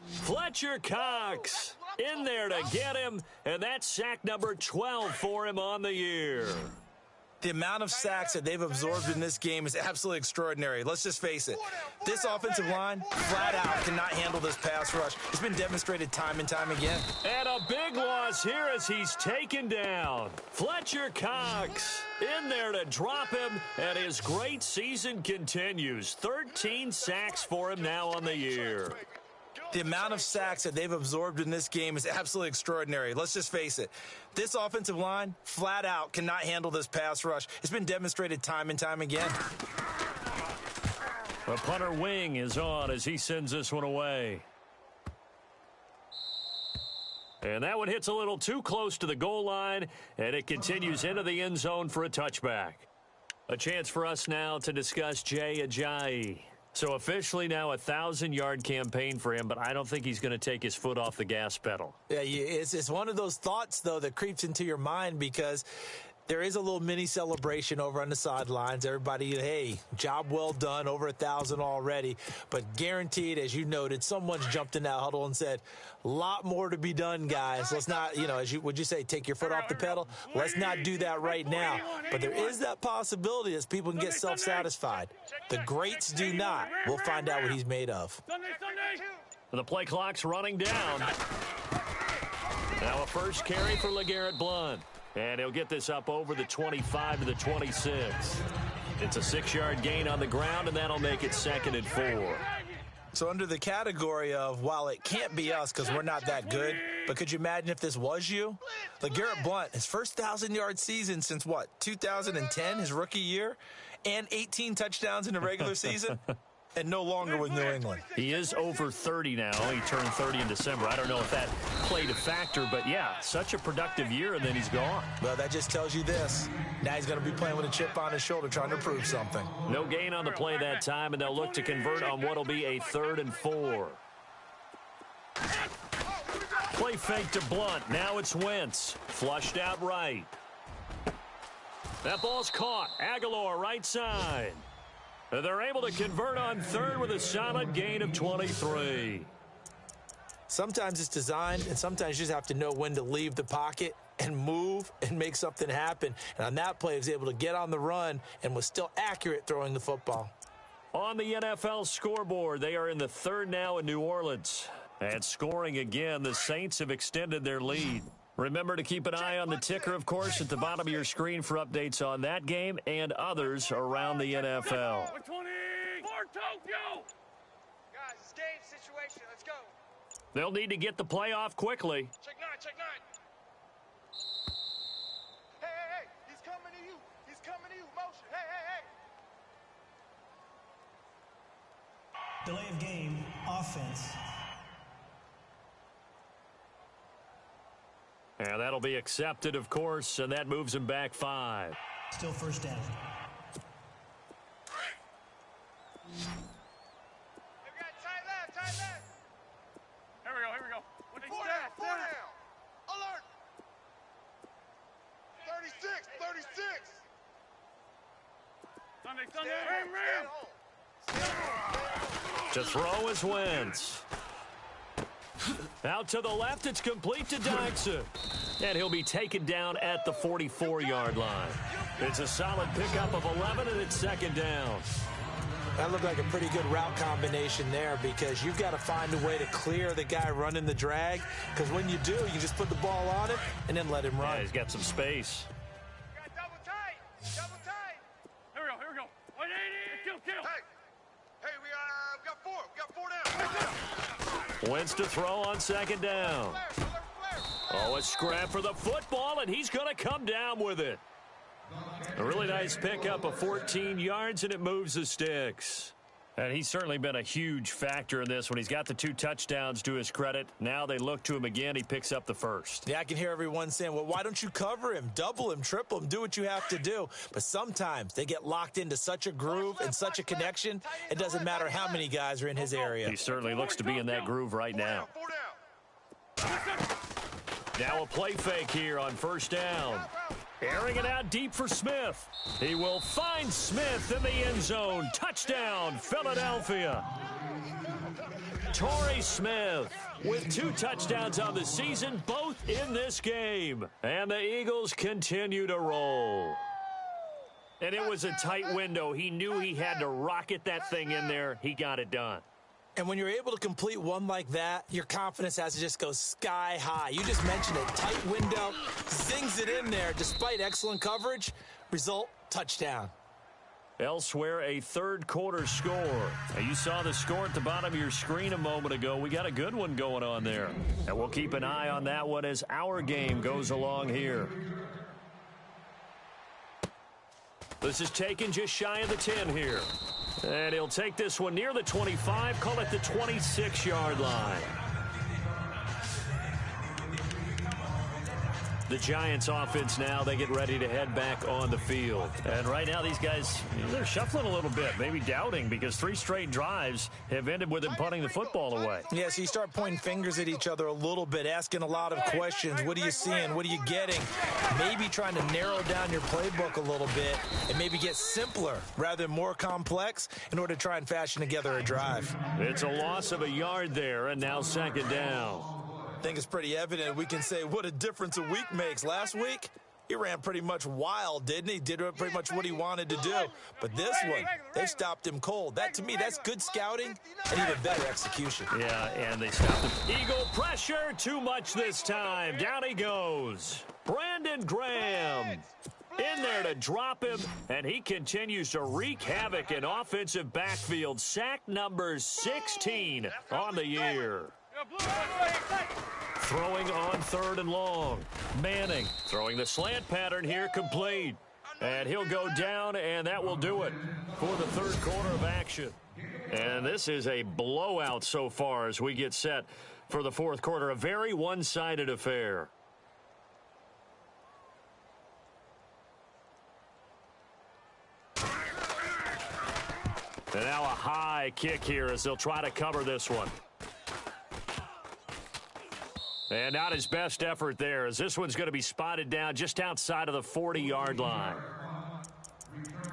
[SPEAKER 2] Fletcher Cox in there to get him, and that's sack number 12 for him on the year.
[SPEAKER 4] The amount of sacks that they've absorbed in this game is absolutely extraordinary. Let's just face it. This offensive line, flat out, cannot handle this pass rush. It's been demonstrated time and time again.
[SPEAKER 2] And a big loss here as he's taken down. Fletcher Cox in there to drop him, and his great season continues. 13 sacks for him now on the year.
[SPEAKER 4] The amount of sacks that they've absorbed in this game is absolutely extraordinary. Let's just face it. This offensive line, flat out, cannot handle this pass rush. It's been demonstrated time and time again.
[SPEAKER 2] The punter wing is on as he sends this one away. And that one hits a little too close to the goal line, and it continues into the end zone for a touchback. A chance for us now to discuss Jay Ajayi. So officially now a 1,000-yard campaign for him, but I don't think he's going to take his foot off the gas pedal.
[SPEAKER 4] Yeah, it's one of those thoughts, though, that creeps into your mind because there is a little mini celebration over on the sidelines. Everybody, hey, job well done, over 1,000 already. But guaranteed, as you noted, someone's jumped in that huddle and said, a lot more to be done, guys. Let's not, would you say, take your foot off the pedal? Let's not do that right now. But there is that possibility as people can get self-satisfied. The greats do not. We'll find out what he's made of.
[SPEAKER 2] The play clock's running down. Now a first carry for LeGarrette Blount. And he'll get this up over the 25 to the 26. It's a 6-yard gain on the ground, and that'll make it 2nd and 4.
[SPEAKER 4] So under the category of, while it can't be us because we're not that good, but could you imagine if this was you? LeGarrette Blount, his first 1,000-yard season since, 2010, his rookie year, and 18 touchdowns in the regular season? And no longer with New England.
[SPEAKER 2] He is over 30 now. He turned 30 in December. I don't know if that played a factor, but yeah, such a productive year, and then he's gone.
[SPEAKER 4] Well, that just tells you this. Now he's going to be playing with a chip on his shoulder, trying to prove something.
[SPEAKER 2] No gain on the play that time, and they'll look to convert on what will be a 3rd and 4. Play fake to Blount. Now it's Wentz. Flushed out right. That ball's caught. Aguilar right side. They're able to convert on 3rd with a solid gain of 23.
[SPEAKER 4] Sometimes it's designed, and sometimes you just have to know when to leave the pocket and move and make something happen. And on that play, he was able to get on the run and was still accurate throwing the football.
[SPEAKER 2] On the NFL scoreboard, they are in the 3rd now in New Orleans. And scoring again, the Saints have extended their lead. Remember to keep an eye on the ticker, of course, at the bottom of your screen for updates on that game and others around the NFL.
[SPEAKER 5] 20 for Tokyo.
[SPEAKER 3] Guys, it's game situation. Let's go.
[SPEAKER 2] They'll need to get the play off quickly.
[SPEAKER 3] Check 9, check 9. Hey. He's coming to you. He's coming to you. Motion. Hey.
[SPEAKER 6] Delay of game, offense.
[SPEAKER 2] And that'll be accepted, of course, and that moves him back 5.
[SPEAKER 6] Still first down.
[SPEAKER 3] We got tight left.
[SPEAKER 5] Here we go.
[SPEAKER 3] Four down. Alert. 36.
[SPEAKER 5] Sunday.
[SPEAKER 2] To throw is Wentz. Out to the left, it's complete to Dyson. And he'll be taken down at the 44-yard line. It's a solid pickup of 11, and it's 2nd down.
[SPEAKER 4] That looked like a pretty good route combination there because you've got to find a way to clear the guy running the drag, because when you do, you just put the ball on him and then let him run.
[SPEAKER 2] Yeah, he's got some space.
[SPEAKER 3] We got double tight.
[SPEAKER 5] Here we go. 180. Kill.
[SPEAKER 3] Hey, we got 4. We got 4 down.
[SPEAKER 2] Wentz to throw on 2nd down. Oh, a scrap for the football, and he's going to come down with it. A really nice pickup of 14 yards, and it moves the sticks. And he's certainly been a huge factor in this when he's got the 2 touchdowns to his credit. Now they look to him again. He picks up the 1st.
[SPEAKER 4] Yeah, I can hear everyone saying, well, why don't you cover him, double him, triple him, do what you have to do. But sometimes they get locked into such a groove and such a connection, it doesn't matter how many guys are in his area.
[SPEAKER 2] He certainly looks to be in that groove right now.
[SPEAKER 3] 4 down.
[SPEAKER 2] Now a play fake here on 1st down. Airing it out deep for Smith. He will find Smith in the end zone. Touchdown, Philadelphia. Torrey Smith with 2 touchdowns on the season, both in this game. And the Eagles continue to roll. And it was a tight window. He knew he had to rocket that thing in there. He got it done.
[SPEAKER 4] And when you're able to complete one like that, your confidence has to just go sky high. You just mentioned it. Tight window, zings it in there despite excellent coverage. Result, touchdown.
[SPEAKER 2] Elsewhere, a 3rd quarter score. Now, you saw the score at the bottom of your screen a moment ago. We got a good one going on there. And we'll keep an eye on that one as our game goes along here. This is taken just shy of the 10 here. And he'll take this one near the 25, call it the 26-yard line. The Giants offense now, they get ready to head back on the field. And right now these guys, they're shuffling a little bit, maybe doubting, because 3 straight drives have ended with them punting the football away.
[SPEAKER 4] Yeah, so you start pointing fingers at each other a little bit, asking a lot of questions. What are you seeing? What are you getting? Maybe trying to narrow down your playbook a little bit and maybe get simpler rather than more complex in order to try and fashion together a drive.
[SPEAKER 2] It's a loss of a yard there, and now 2nd down.
[SPEAKER 4] I think it's pretty evident. We can say what a difference a week makes. Last week, he ran pretty much wild, didn't he? Did pretty much what he wanted to do. But this one, they stopped him cold. That, to me, that's good scouting and even better execution.
[SPEAKER 2] Yeah, and they stopped him. Eagle pressure, too much this time. Down he goes. Brandon Graham in there to drop him, and he continues to wreak havoc in offensive backfield. Sack number 16 on the year. Throwing on 3rd and long. Manning throwing the slant pattern here, complete. And he'll go down, and that will do it for the 3rd quarter of action. And this is a blowout so far as we get set for the 4th quarter. A very one-sided affair. And now a high kick here as they'll try to cover this one. And not his best effort there, as this one's going to be spotted down just outside of the 40-yard line.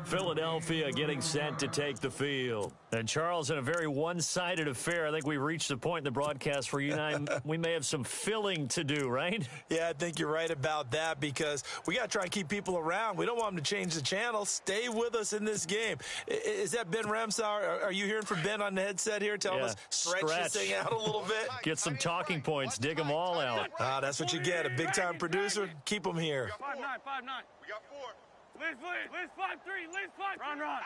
[SPEAKER 2] Philadelphia getting set to take the field. And, Charles, in a very one-sided affair, I think we've reached the point in the broadcast where you and I, we may have some filling to do, right?
[SPEAKER 4] Yeah, I think you're right about that, because we got to try and keep people around. We don't want them to change the channel. Stay with us in this game. Is that Ben Ramsauer? Are you hearing from Ben on the headset here telling us stretch this thing out a little bit?
[SPEAKER 2] Get some talking points. Dig them all out.
[SPEAKER 4] That's what you get. A big-time producer. Keep them here.
[SPEAKER 5] 5-9, 5-9.
[SPEAKER 3] We got 4.
[SPEAKER 5] Liz 5-3, Liz 5. Run.
[SPEAKER 3] Out.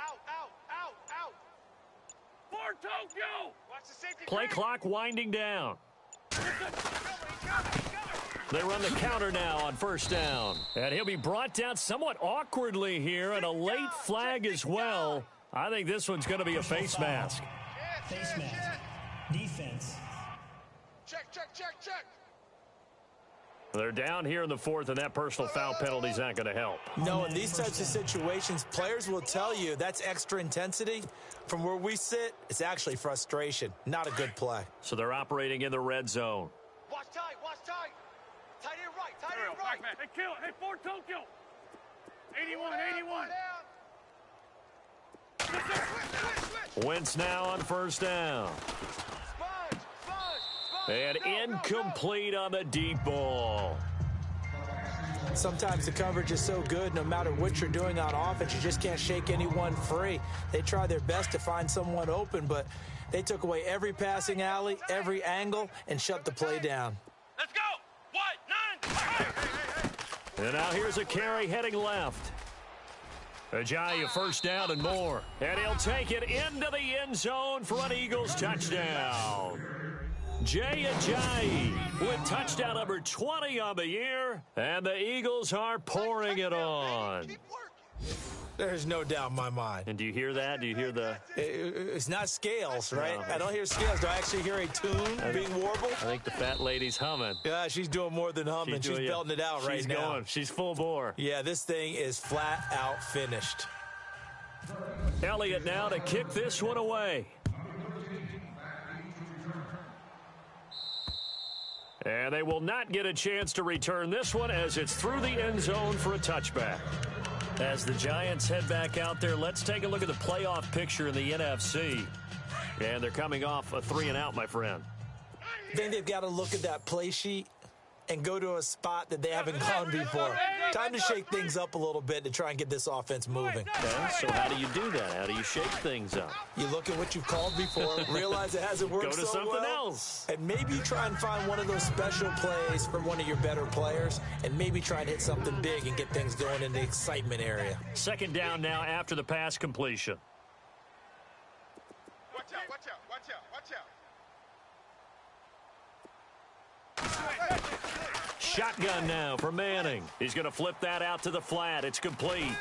[SPEAKER 5] 4 Tokyo.
[SPEAKER 3] Watch the safety.
[SPEAKER 2] Play clock winding down. They run the counter now on 1st down. And he'll be brought down somewhat awkwardly here, and a late flag as well. I think this one's going to be a face mask.
[SPEAKER 6] Face mask. Defense.
[SPEAKER 3] Check.
[SPEAKER 2] They're down here in the 4th, and that personal foul penalty is not going to help.
[SPEAKER 4] No, in these types of situations, players will tell you that's extra intensity. From where we sit, it's actually frustration. Not a good play.
[SPEAKER 2] So they're operating in the red zone.
[SPEAKER 3] Watch tight. Tight end right.
[SPEAKER 5] Hey, kill. Hey, 4 Tokyo. 81.
[SPEAKER 2] Wentz now on 1st down. And incomplete on the deep ball.
[SPEAKER 4] Sometimes the coverage is so good, no matter what you're doing on offense, you just can't shake anyone free. They try their best to find someone open, but they took away every passing alley, every angle, and shut the play down.
[SPEAKER 5] Let's go. 1, 9.
[SPEAKER 2] And now here's a carry heading left. Ajayi, 1st down and more. And he'll take it into the end zone for an Eagles touchdown. Jay Ajayi with touchdown number 20 on the year, and the Eagles are pouring it on.
[SPEAKER 4] There's no doubt in my mind.
[SPEAKER 2] And do you hear that? Do you hear the...
[SPEAKER 4] It's not scales, right?
[SPEAKER 2] No.
[SPEAKER 4] I don't hear scales. Do I actually hear a tune being warbled?
[SPEAKER 2] I think the fat lady's humming.
[SPEAKER 4] Yeah, she's doing more than humming. She's belting it out right now.
[SPEAKER 2] She's going. She's full bore.
[SPEAKER 4] Yeah, this thing is flat out finished.
[SPEAKER 2] Elliott now to kick this one away. And they will not get a chance to return this one as it's through the end zone for a touchback. As the Giants head back out there, let's take a look at the playoff picture in the NFC. And they're coming off a 3-and-out, my friend.
[SPEAKER 4] I think they've got to look at that play sheet and go to a spot that they haven't gone before. Time to shake things up a little bit to try and get this offense moving.
[SPEAKER 2] Okay, so how do you do that? How do you shake things up?
[SPEAKER 4] You look at what you've called before, realize it hasn't worked
[SPEAKER 2] Go to
[SPEAKER 4] so
[SPEAKER 2] something
[SPEAKER 4] well,
[SPEAKER 2] else.
[SPEAKER 4] and maybe you try and find one of those special plays from one of your better players, and maybe try and hit something big and get things going in the excitement area.
[SPEAKER 2] 2nd down now after the pass completion.
[SPEAKER 3] Watch out.
[SPEAKER 2] Shotgun now for Manning. He's going to flip that out to the flat. It's complete.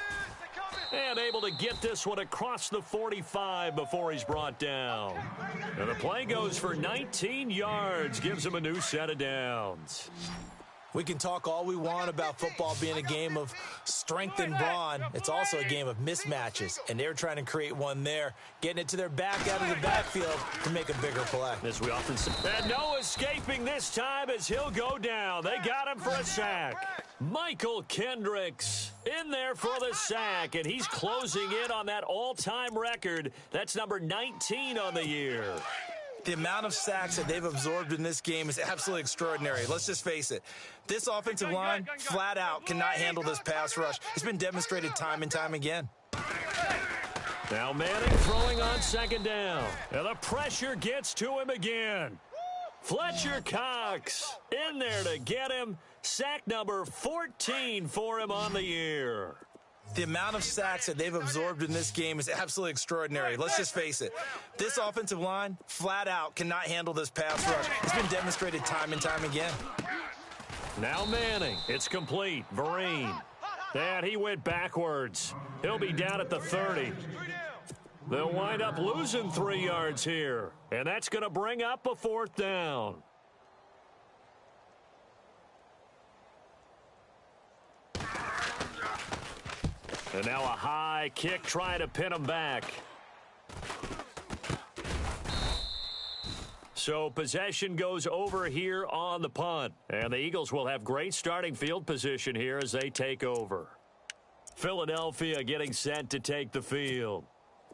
[SPEAKER 2] And able to get this one across the 45 before he's brought down. And the play goes for 19 yards. Gives him a new set of downs.
[SPEAKER 4] We can talk all we want about football being a game of strength and brawn. It's also a game of mismatches, and they're trying to create one there, getting it to their back out of the backfield to make a bigger play.
[SPEAKER 2] As we often say. And no escaping this time as he'll go down. They got him for a sack. Michael Kendricks in there for the sack, and he's closing in on that all-time record. That's number 19 on the year.
[SPEAKER 4] The amount of sacks that they've absorbed in this game is absolutely extraordinary. Let's just face it. This offensive line, flat out, cannot handle this pass rush. It's been demonstrated time and time again.
[SPEAKER 2] Now Manning throwing on second down. And the pressure gets to him again. Fletcher Cox in there to get him. Sack number 14 for him on the year.
[SPEAKER 4] The amount of sacks that they've absorbed in this game is absolutely extraordinary. Let's just face it. This offensive line, flat out, cannot handle this pass rush. It's been demonstrated time and time again.
[SPEAKER 2] Now Manning. It's complete. Vereen. And he went backwards. He'll be down at the 30. They'll wind up losing 3 yards here. And that's going to bring up a 4th down. And now a high kick trying to pin him back. So possession goes over here on the punt. And the Eagles will have great starting field position here as they take over. Philadelphia getting set to take the field.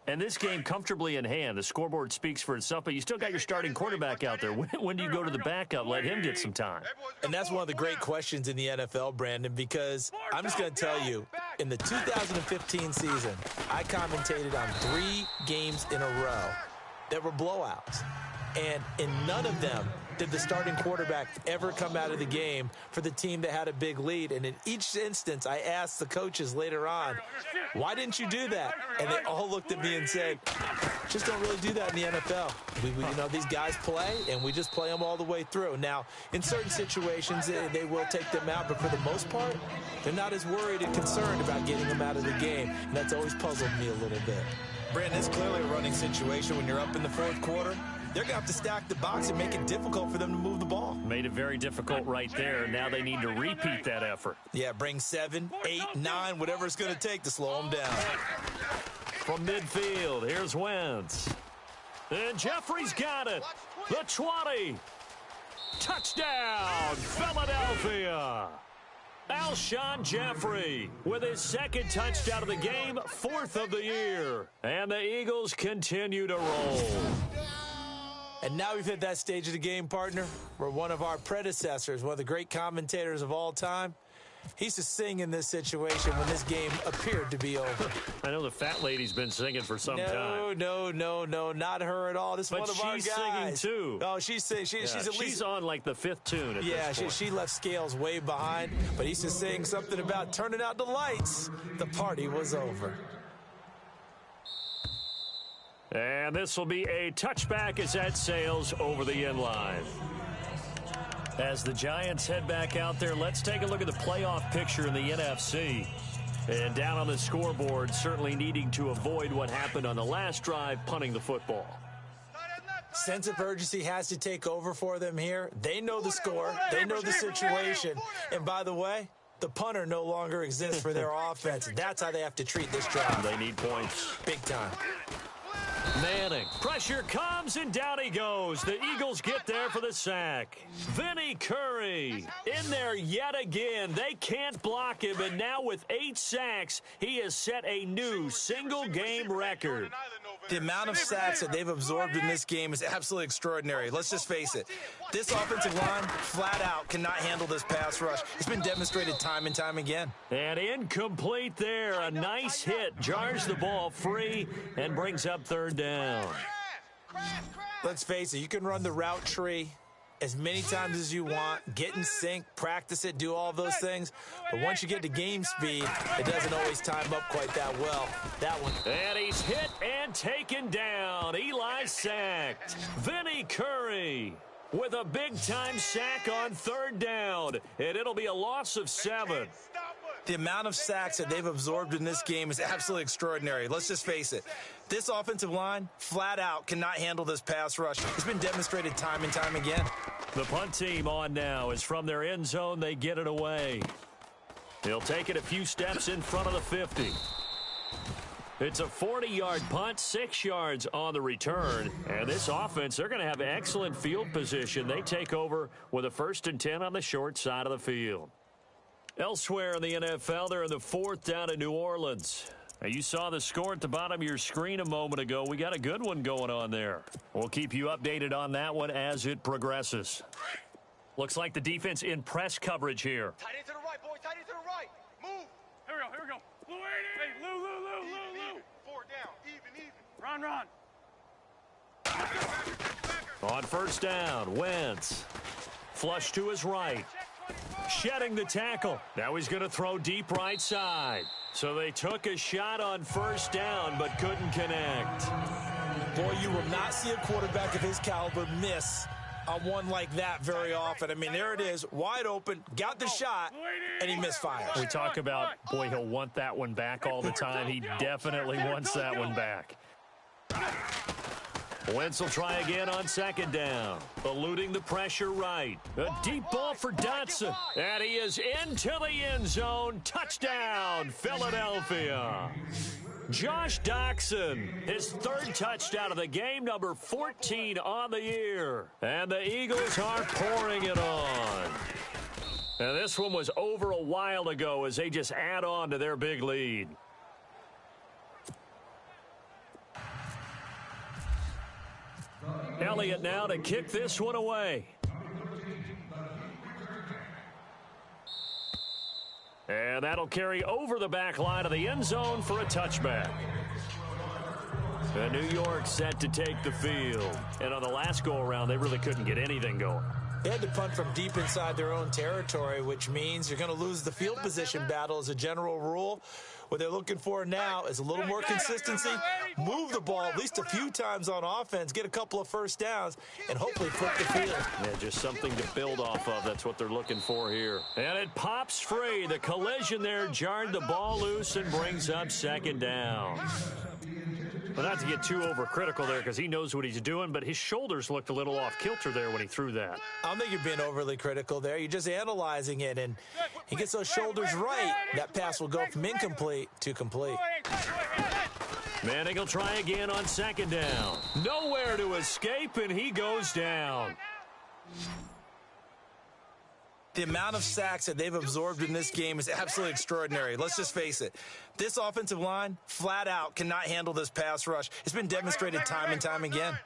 [SPEAKER 2] And this game comfortably in hand. The scoreboard speaks for itself, but you still got your starting quarterback out there. When do you go to the backup, let him get some time?
[SPEAKER 4] And that's one of the great questions in the NFL, Brandon, because I'm just going to tell you, in the 2015 season, I commentated on 3 games in a row that were blowouts. And in none of them did the starting quarterback ever come out of the game for the team that had a big lead. And in each instance, I asked the coaches later on, why didn't you do that? And they all looked at me and said, just don't really do that in the NFL. You know, these guys play, and we just play them all the way through. Now, in certain situations, they will take them out, but for the most part, they're not as worried and concerned about getting them out of the game. And that's always puzzled me a little bit. Brandon, it's clearly a running situation when you're up in the 4th quarter. They're going to have to stack the box and make it difficult for them to move the ball.
[SPEAKER 2] Made it very difficult right there. Now they need to repeat that effort.
[SPEAKER 4] Yeah, bring 7, 8, 9, whatever it's going to take to slow them down.
[SPEAKER 2] From midfield, here's Wentz. And Jeffrey's got it. The 20. Touchdown, Philadelphia. Alshon Jeffrey with his 2nd touchdown of the game, 4th of the year. And the Eagles continue to roll.
[SPEAKER 4] And now we've hit that stage of the game, partner, where one of our predecessors, one of the great commentators of all time, he used to sing in this situation when this game appeared to be over.
[SPEAKER 2] I know the fat lady's been singing for some time.
[SPEAKER 4] No, not her at all. This is one of our guys.
[SPEAKER 2] But she's singing, too.
[SPEAKER 4] Oh, she's singing. She's
[SPEAKER 2] on, like, the 5th tune at this point.
[SPEAKER 4] She left Scales way behind, but he used to sing something about turning out the lights. The party was over.
[SPEAKER 2] And this will be a touchback as that sails over the end line. As the Giants head back out there, let's take a look at the playoff picture in the NFC. And down on the scoreboard, certainly needing to avoid what happened on the last drive, punting the football.
[SPEAKER 4] Sense of urgency has to take over for them here. They know the score. They know the situation. And by the way, the punter no longer exists for their offense. That's how they have to treat this drive.
[SPEAKER 2] They need points.
[SPEAKER 4] Big time.
[SPEAKER 2] Manning. Pressure comes, and down he goes. The Eagles get there for the sack. Vinny Curry in there yet again. They can't block him, and now with 8 sacks, he has set a new single-game record.
[SPEAKER 4] The amount of sacks that they've absorbed in this game is absolutely extraordinary. Let's just face it. This offensive line, flat out, cannot handle this pass rush. It's been demonstrated time and time again.
[SPEAKER 2] And incomplete there. A nice hit. Jars the ball free and brings up 3rd down.
[SPEAKER 4] Let's face it. You can run the route tree as many times as you want, get in sync, practice it, do all those things. But once you get to game speed, it doesn't always time up quite that well. That one.
[SPEAKER 2] And he's hit and taken down. Eli sacked. Vinny Curry with a big-time sack on 3rd down. And it'll be a loss of 7.
[SPEAKER 4] The amount of sacks that they've absorbed in this game is absolutely extraordinary. Let's just face it. This offensive line, flat out, cannot handle this pass rush. It's been demonstrated time and time again.
[SPEAKER 2] The punt team on now is from their end zone. They get it away. He'll take it a few steps in front of the 50. It's a 40-yard punt, 6 yards on the return. And this offense, they're going to have excellent field position. They take over with a 1st and 10 on the short side of the field. Elsewhere in the NFL, they're in the 4th down in New Orleans. Now, you saw the score at the bottom of your screen a moment ago. We got a good one going on there. We'll keep you updated on that one as it progresses. Looks like the defense in press coverage here.
[SPEAKER 3] Tight end to the right, boys. Tight end to the right. Move.
[SPEAKER 5] Here we go. Blue 80. Hey, Lou.
[SPEAKER 3] 4 down. Even.
[SPEAKER 5] Run.
[SPEAKER 2] On 1st down, Wentz. Flush to his right. Shedding the tackle. Now he's going to throw deep right side. So they took a shot on 1st down but couldn't connect.
[SPEAKER 4] Boy, you will not see a quarterback of his caliber miss on one like that very often. I mean, there it is, wide open, got the shot, and he misfires.
[SPEAKER 2] We talk about, boy, he'll want that one back all the time. He definitely wants that one back. Wentz will try again on 2nd down. Eluding the pressure right. A deep ball for Dotson. And he is into the end zone. Touchdown, Philadelphia. Josh Dotson, his 3rd touchdown of the game, number 14 on the year. And the Eagles are pouring it on. And this one was over a while ago as they just add on to their big lead. Elliott now to kick this one away. And that'll carry over the back line of the end zone for a touchback. And New York set to take the field. And on the last go-around, they really couldn't get anything going.
[SPEAKER 4] They had to punt from deep inside their own territory, which means you're going to lose the field position battle as a general rule. What they're looking for now is a little more consistency, move the ball at least a few times on offense, get a couple of 1st downs, and hopefully flip the field.
[SPEAKER 2] Yeah, just something to build off of. That's what they're looking for here. And it pops free. The collision there jarred the ball loose and brings up 2nd down. Well, not to get too overcritical there because he knows what he's doing, but his shoulders looked a little off kilter there when he threw that.
[SPEAKER 4] I don't think you're being overly critical there. You're just analyzing it, and he gets those shoulders right. That pass will go from incomplete to complete.
[SPEAKER 2] Manning will try again on 2nd down. Nowhere to escape, and he goes down.
[SPEAKER 4] The amount of sacks that they've absorbed in this game is absolutely extraordinary. Let's just face it. This offensive line, flat out, cannot handle this pass rush. It's been demonstrated time and time again.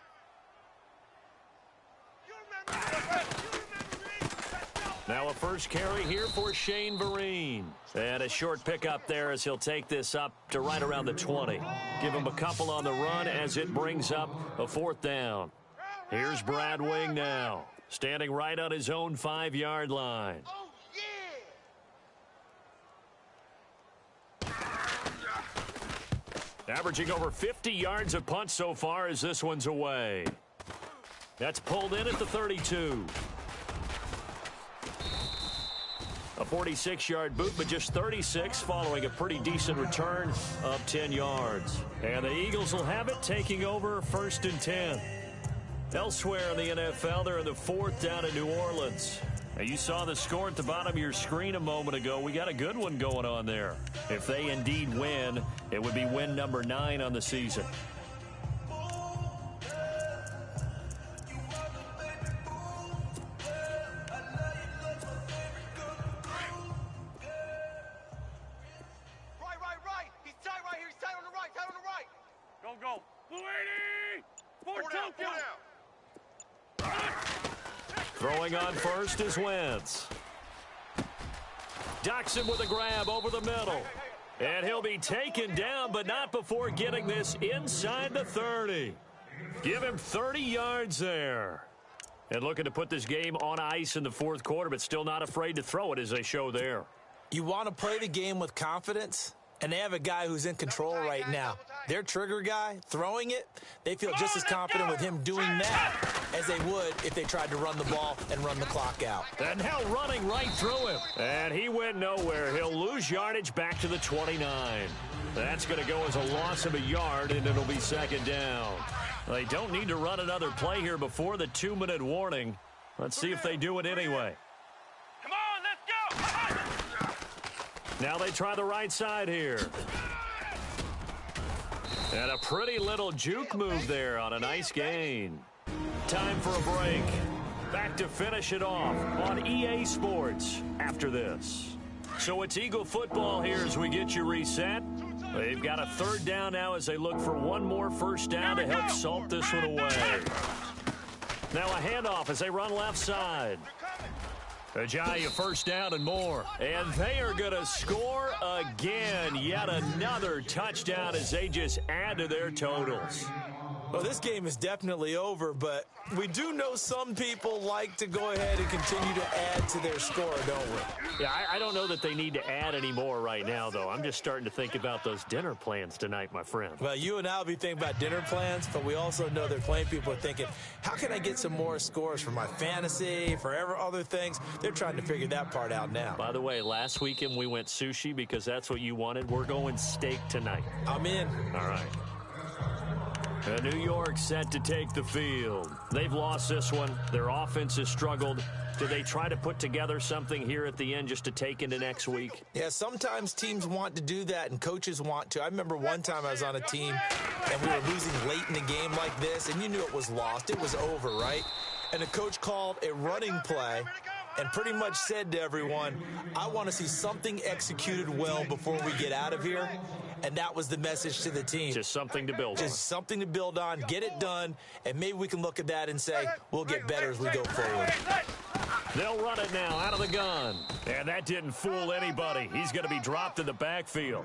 [SPEAKER 2] Now a 1st carry here for Shane Vereen. And a short pickup there as he'll take this up to right around the 20. Give him a couple on the run as it brings up a 4th down. Here's Brad Wing now, standing right on his own 5-yard line. Averaging over 50 yards of punt so far as this one's away. That's pulled in at the 32. A 46-yard boot, but just 36 following a pretty decent return of 10 yards. And the Eagles will have it, taking over 1st and 10. Elsewhere in the NFL, they're in the 4th down in New Orleans. Now, you saw the score at the bottom of your screen a moment ago. We got a good one going on there. If they indeed win, it would be win number 9 on the season.
[SPEAKER 3] Right. He's tight right here. He's tight on the right.
[SPEAKER 5] Go. Blue 80. 4 Tokyo.
[SPEAKER 2] Throwing on 1st is Wentz. Dotson with a grab over the middle. And he'll be taken down, but not before getting this inside the 30. Give him 30 yards there. And looking to put this game on ice in the 4th quarter, but still not afraid to throw it as they show there.
[SPEAKER 4] You want to play the game with confidence, and they have a guy who's in control right now. Their trigger guy, throwing it, they feel just as confident with him doing that as they would if they tried to run the ball and run the clock out.
[SPEAKER 2] And now running right through him. And he went nowhere. He'll lose yardage back to the 29. That's going to go as a loss of a yard, and it'll be 2nd down. They don't need to run another play here before the 2-minute warning. Let's see if they do it anyway.
[SPEAKER 5] Come on, let's go.
[SPEAKER 2] Now they try the right side here. And a pretty little juke move there on a nice gain. Time for a break. Back to finish it off on EA Sports after this. So it's Eagle football here as we get you reset. They've got a third down now as they look for one more first down to help salt this one away. Now a handoff as they run left side. Ajayi, first down and more. And they are going to score again. Yet another touchdown as they just add to their totals.
[SPEAKER 4] Well, this game is definitely over, but we do know some people like to go ahead and continue to add to their score, don't we?
[SPEAKER 2] Yeah, I don't know that they need to add any more right now, though. I'm just starting to think about those dinner plans tonight, my friend.
[SPEAKER 4] Well, you and I will be thinking about dinner plans, but we also know that plenty of people are thinking, how can I get some more scores for my fantasy, for other things? They're trying to figure that part out now.
[SPEAKER 2] By the way, last weekend we went sushi because that's what you wanted. We're going steak tonight.
[SPEAKER 4] I'm in.
[SPEAKER 2] All right. New York set to take the field. They've lost this one. Their offense has struggled. Do they try to put together something here at the end just to take into next week?
[SPEAKER 4] Yeah, sometimes teams want to do that and coaches want to. I remember one time I was on a team and we were losing late in a game like this, and you knew it was lost. It was over, right? And the coach called a running play and pretty much said to everyone, I want to see something executed well before we get out of here. And that was the message to the team.
[SPEAKER 2] Just something to build on.
[SPEAKER 4] Just something to build on, get it done, and maybe we can look at that and say, we'll get better as we go forward.
[SPEAKER 2] They'll run it now out of the gun. And that didn't fool anybody. He's going to be dropped in the backfield.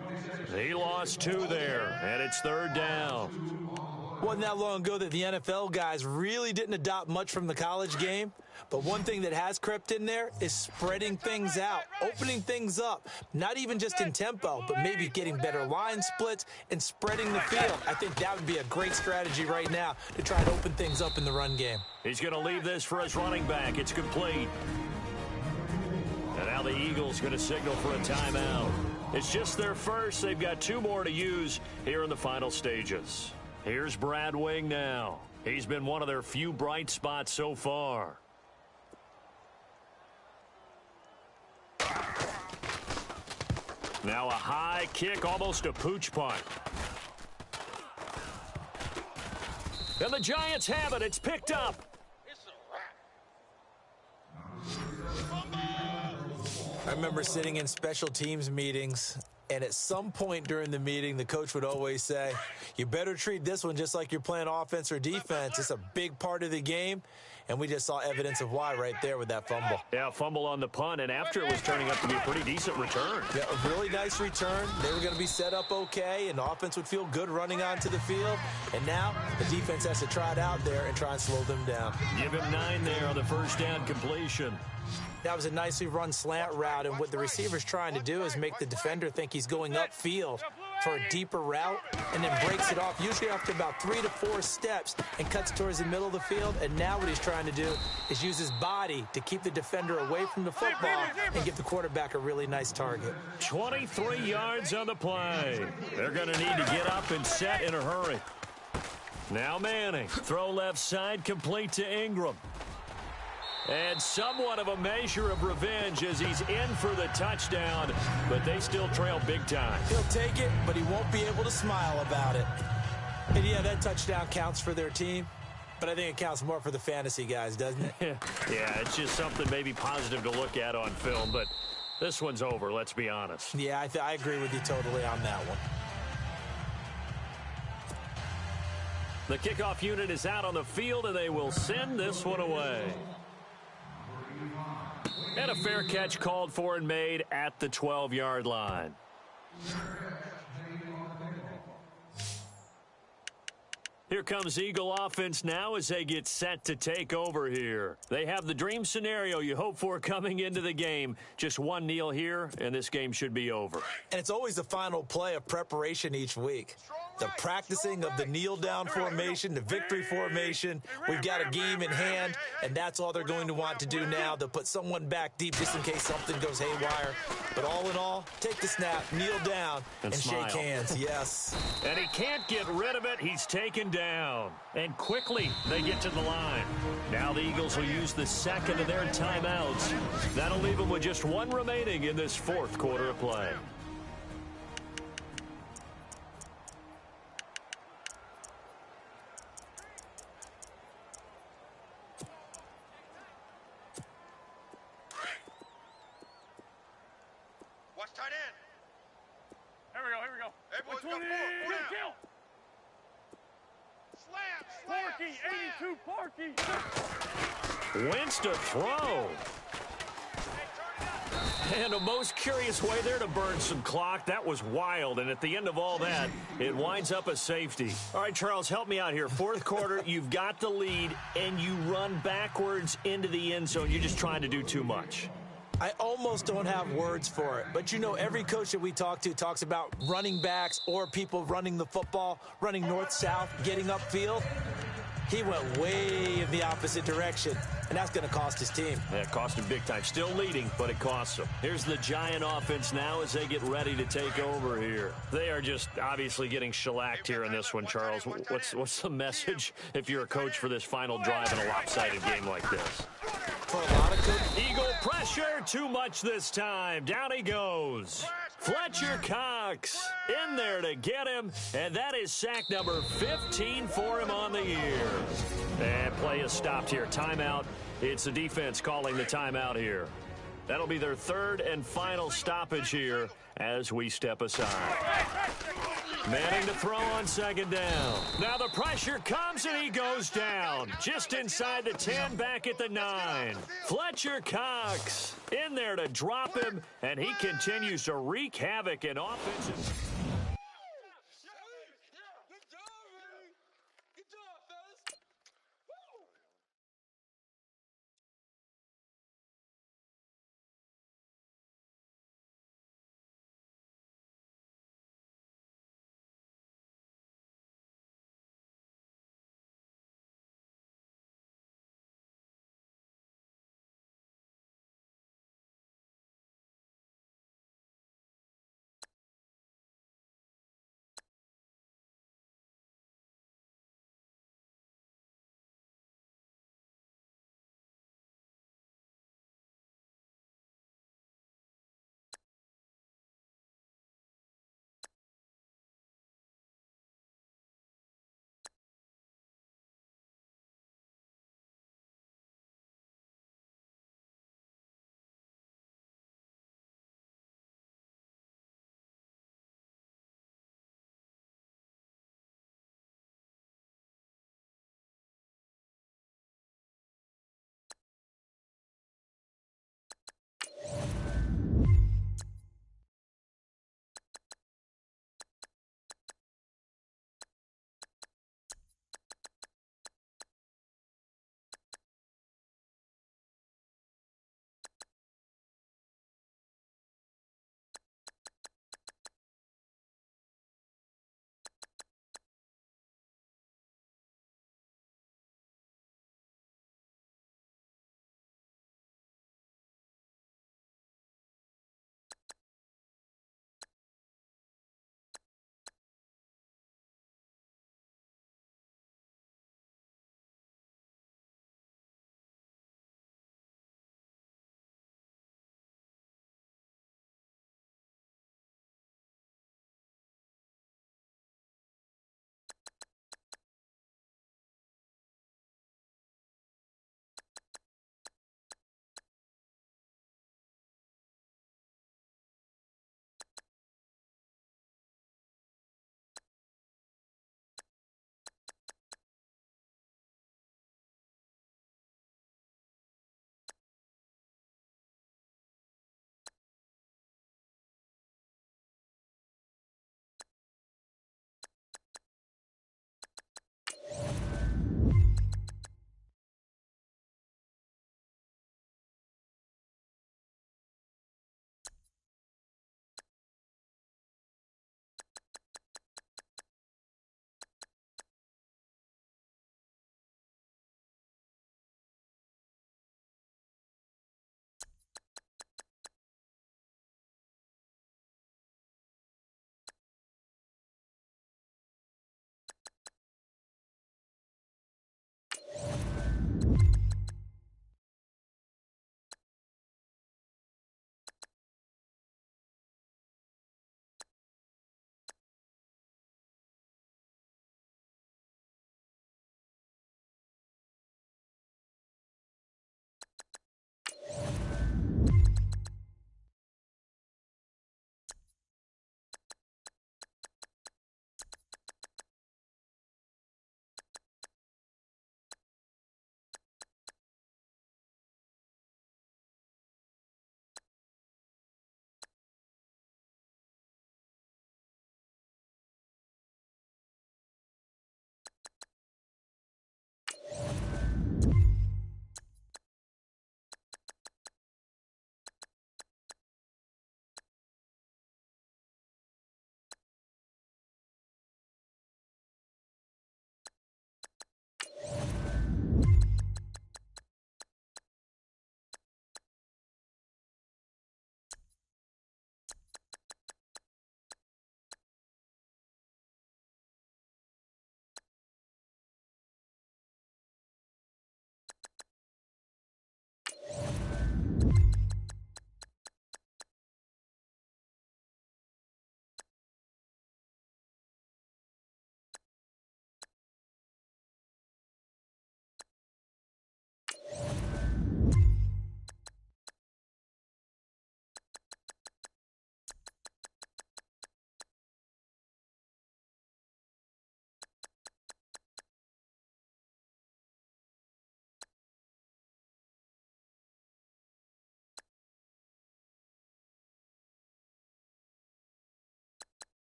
[SPEAKER 2] He lost 2 there, and it's third down.
[SPEAKER 4] Wasn't that long ago that the NFL guys really didn't adopt much from the college game. But one thing that has crept in there is spreading things out, opening things up, not even just in tempo, but maybe getting better line splits and spreading the field. I think that would be a great strategy right now to try and open things up in the run game.
[SPEAKER 2] He's going to leave this for his running back. It's complete. And now the Eagles going to signal for a timeout. It's just their first. They've got 2 more to use here in the final stages. Here's Brad Wing now. He's been one of their few bright spots so far. Now a high kick, almost a pooch punt. And the Giants have it. It's picked up.
[SPEAKER 4] I remember sitting in special teams meetings, and at some point during the meeting, the coach would always say, you better treat this one just like you're playing offense or defense. It's a big part of the game. And we just saw evidence of why right there with that fumble.
[SPEAKER 2] Yeah, fumble on the punt, and after it was turning out to be a pretty decent return.
[SPEAKER 4] Yeah, a really nice return. They were going to be set up okay, and the offense would feel good running onto the field. And now the defense has to try it out there and try and slow them down.
[SPEAKER 2] Give him 9 there on the first down completion.
[SPEAKER 4] That was a nicely run slant route, and what the receiver's trying to do is make the defender think he's going upfield for a deeper route, and then breaks it off, usually after about 3 to 4 steps, and cuts towards the middle of the field. And now what he's trying to do is use his body to keep the defender away from the football and give the quarterback a really nice target.
[SPEAKER 2] 23 yards on the play. They're going to need to get up and set in a hurry. Now Manning, throw left side, complete to Ingram. And somewhat of a measure of revenge as he's in for the touchdown, but they still trail big time.
[SPEAKER 4] He'll take it, but he won't be able to smile about it. And yeah, that touchdown counts for their team, but I think it counts more for the fantasy guys, doesn't it?
[SPEAKER 2] Yeah, it's just something maybe positive to look at on film, but this one's over, let's be honest.
[SPEAKER 4] Yeah, I agree with you totally on that one.
[SPEAKER 2] The kickoff unit is out on the field, and they will send this one away. And a fair catch called for and made at the 12-yard line. Here comes Eagle offense now as they get set to take over here. They have the dream scenario you hope for coming into the game. Just one kneel here, and this game should be over.
[SPEAKER 4] And it's always the final play of preparation each week. the practicing of the kneel-down formation, the victory formation. We've got a game in hand, and that's all they're going to want to do now. They'll put someone back deep just in case something goes haywire. But all in all, take the snap, kneel down, and shake hands. Yes.
[SPEAKER 2] And he can't get rid of it. He's taken down. And quickly, they get to the line. Now the Eagles will use the second of their timeouts. That'll leave them with just one remaining in this fourth quarter of play.
[SPEAKER 3] Watch tight end.
[SPEAKER 5] Here we go.
[SPEAKER 3] Everyone's got
[SPEAKER 5] 20,
[SPEAKER 3] four down.
[SPEAKER 5] kill.
[SPEAKER 3] Slam.
[SPEAKER 5] Parkey, 82 Parkey.
[SPEAKER 2] Wentz to throw. And a most curious way there to burn some clock. That was wild. And at the end of all that, it winds up a safety. All right, Charles, help me out here. Fourth quarter, you've got the lead, and you run backwards into the end zone. You're just trying to do too much.
[SPEAKER 4] I almost don't have words for it. But, you know, every coach that we talk to talks about running backs or people running the football, running north-south, getting upfield. He went way in the opposite direction, and that's going to cost his team.
[SPEAKER 2] Yeah, it cost him big time. Still leading, but it costs him. Here's the Giant offense now as they get ready to take over here. They are just obviously getting shellacked here in this one, Charles. What's the message if you're a coach for this final drive in a lopsided game like this?
[SPEAKER 4] For a lot of coaches,
[SPEAKER 2] Eagle pressure, too much this time. Down he goes. Fletcher Cox in there to get him, and that is sack number 15 for him on the year. And play is stopped here. Timeout. It's the defense calling the timeout here. That'll be their third and final stoppage here as we step aside. Manning to throw on second down. Now the pressure comes and he goes down. Just inside the 10, back at the 9. Fletcher Cox in there to drop him, and he continues to wreak havoc in offensive.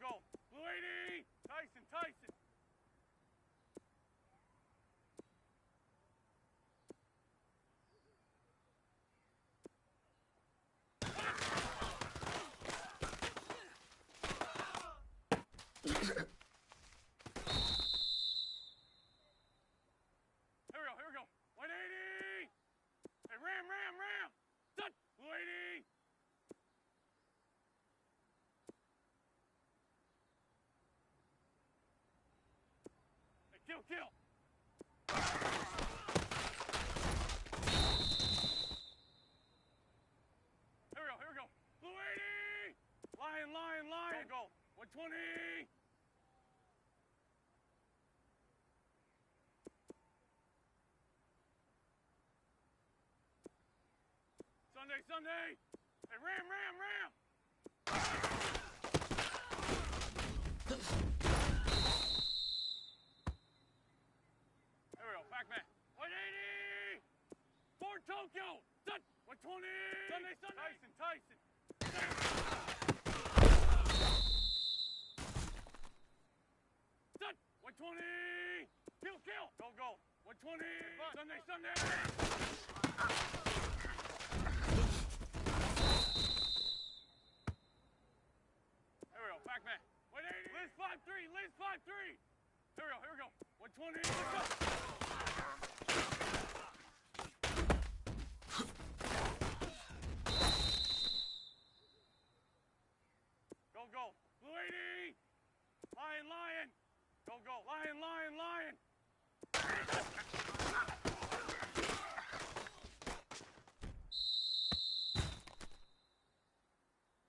[SPEAKER 5] go. Blue 80. Tyson. Here we go. 180. Hey, ram. Done. Blue 80. Hey, kill. Here we go. Blue 80. Lion. Go. 120. Sunday. Hey, ram. Here we go, Pac-Man. 180. Fort Tokyo. Done. 120. Sunday. Tyson. Done. 120. Kill. Go. 120. Sunday. Here we go, Pac-Man. 180. Liz 5-3. Here we go. 120. Let's go. Go. Blue 80. Lion. Go. Lion.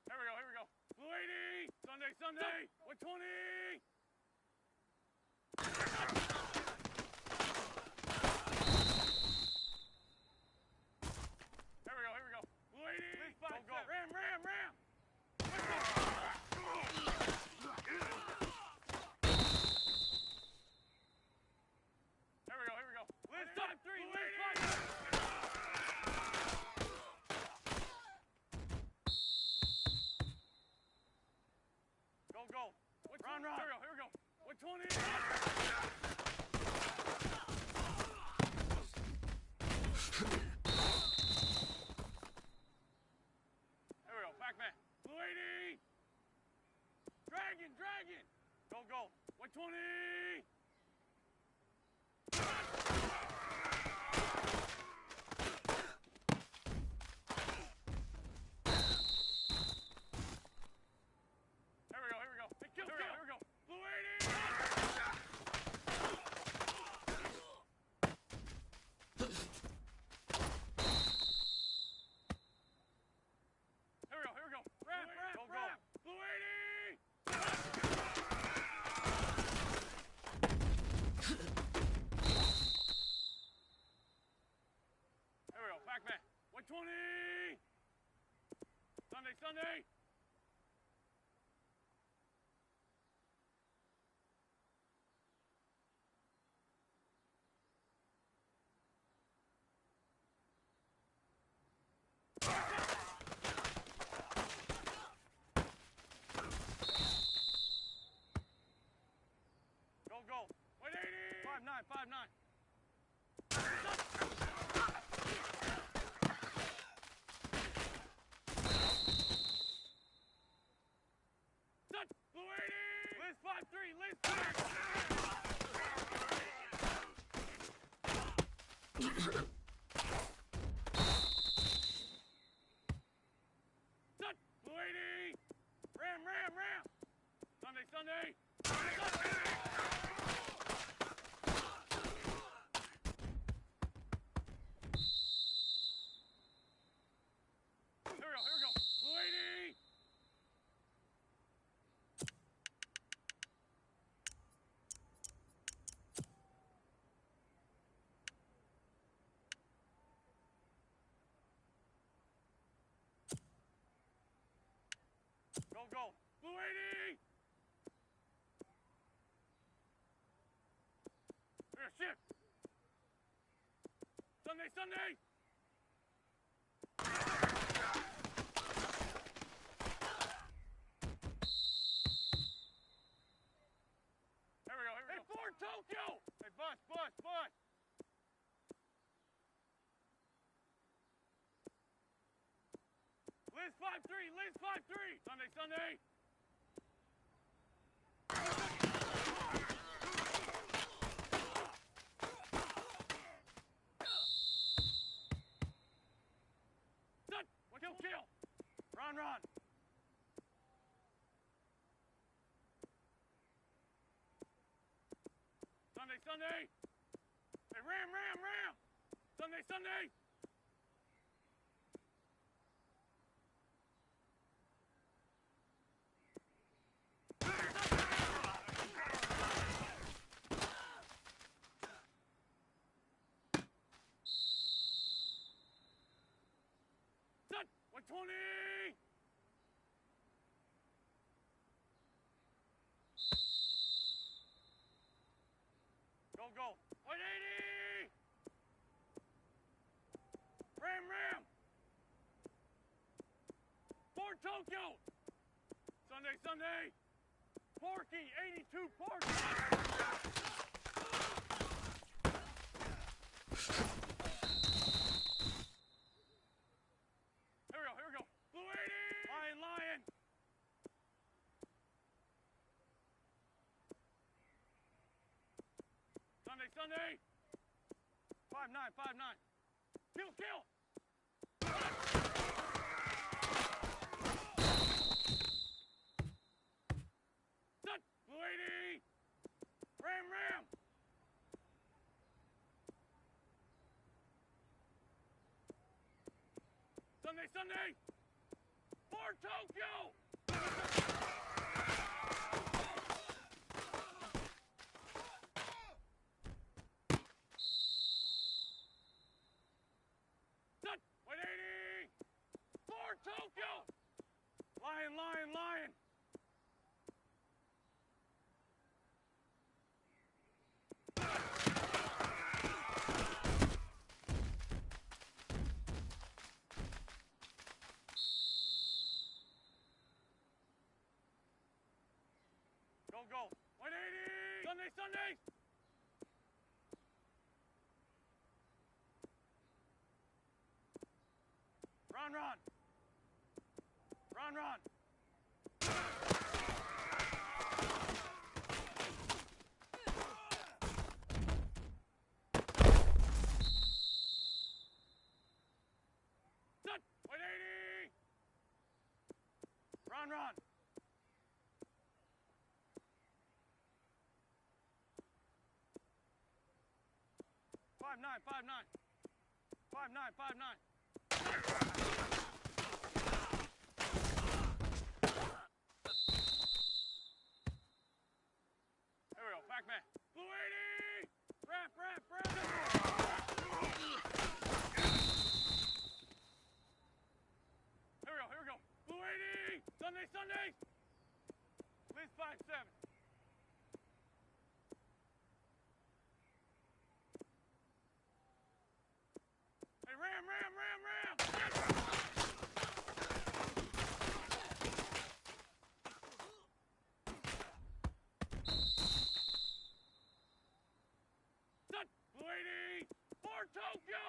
[SPEAKER 5] Here we go. Blue 80. Sunday. 120. Here we go. Blue 80. Go. Ram. Here we go. Liz 5-3. Liz 5-3. Go. Run. Here we go. 120. Here we go. Pac-Man. Blue 80. Dragon. Go. 120. Here we go. Hey, kill. Here we go. Blue 80. Here we go. Ram. Go. Blue 80. Here we go. Pac-Man. 120. Sunday. Go. 180. 5-9. Done. Blue 80. Liz 5-3. Liz 5. Done. Blue 80. Ram. Sunday. Here we go. Blue 80. Go. Blue 80. Here, shift. Sunday. 5-3. Liz 5-3. Sunday, Sunday. Kill, kill. Run, run. Sunday, Sunday. Hey, ram, ram, ram. Sunday, Sunday. Set. 120. Go, go. 180. Ram, ram. For Tokyo. Sunday, Sunday. Porky, 82 Porky. Here we go. Blue 80. Lion, lion. Sunday, Sunday. 5-9, 5-9. Kill, kill. Set. Blue 80. Ram, ram. Sunday, Sunday. For Tokyo. Set. 180. For Tokyo. Lion, lion, lion. Go, go. 180. Sunday, Sunday. Run, run. Run, run. Set. 180. Run, run. Five nine, 5-9. Here we go, Pac-Man. Blue 80! Wrap, wrap, wrap! Here we go. Blue 80! Sunday, Sunday! Liz 5-7. Hey, ram, ram, ram, ram! Set! Blue 80! For Tokyo!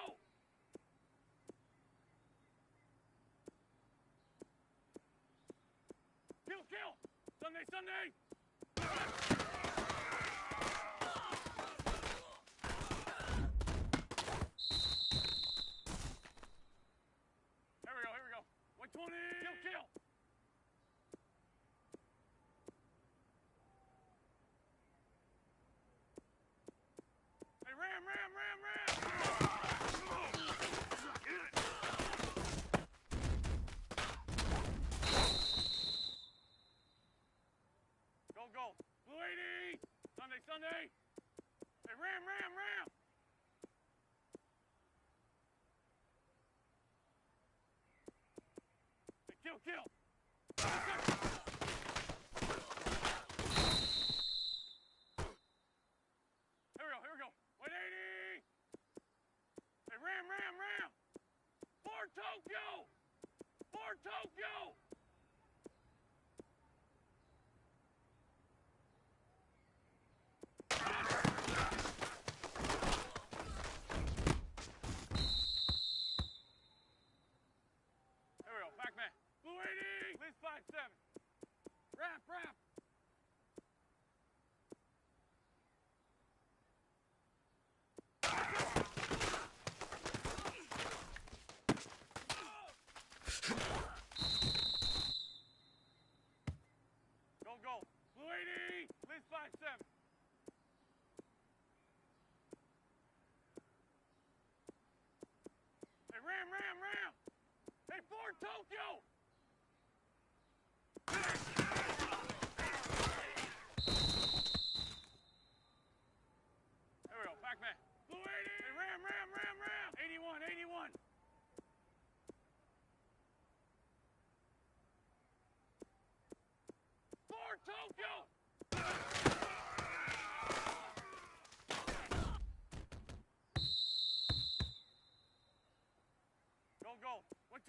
[SPEAKER 5] Kill, kill! Sunday, Sunday! Here we go. 120! Kill, kill! Hey, ram, ram, ram, ram! Go, go. Blue 80! Sunday, Sunday! Hey, ram, ram, ram! Hey, kill, kill! Here we go. 180! Hey, ram, ram, ram! For Tokyo! For Tokyo! Here we go, Pac-Man. Blue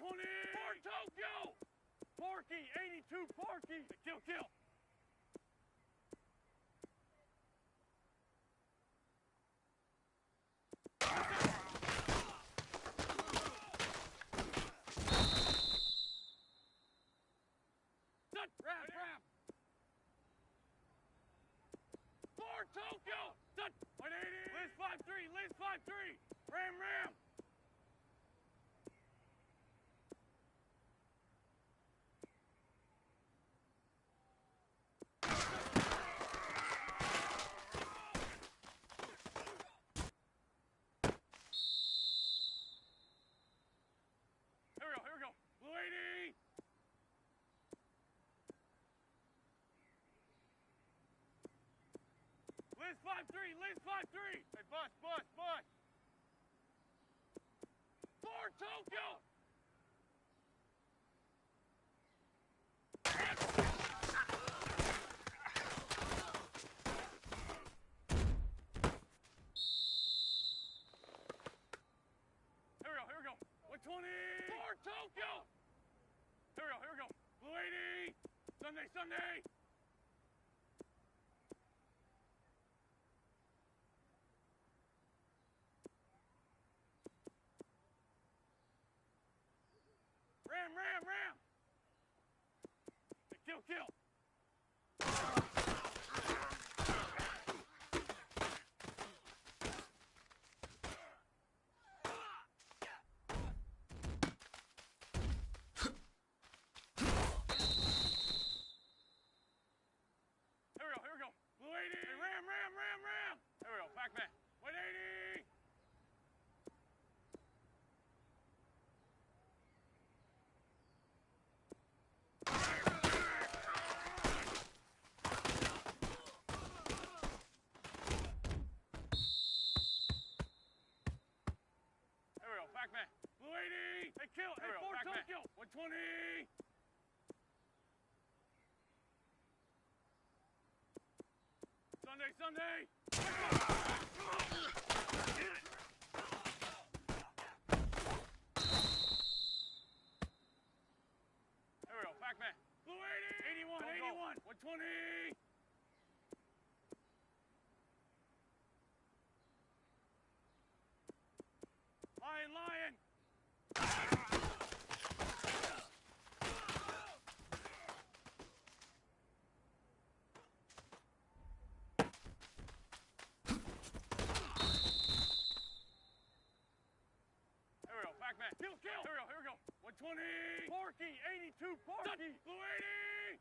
[SPEAKER 5] 120. For Tokyo. Porky, 82 Porky. Kill. Wrap. For Tokyo. 180. Liz 5-3. Ram. Here we go. Blue 80. Liz 5-3. Hey, bust. For Tokyo. Here we go. 120. For Tokyo. Here we go. Blue 80. Sunday. Ram. Kill. Here we go. Blue 80. Hey, ram. Here we go. Pac-Man. 180. Pac-Man. Blue 80. Hey, kill. Hey, for Tokyo. 120. Sunday. Here we go. Pac-Man. Blue 80. 81. 120. Lion. Here we go, Pac-Man. Kill. Here we go. 120. Porky, 82 Porky. Blue 80.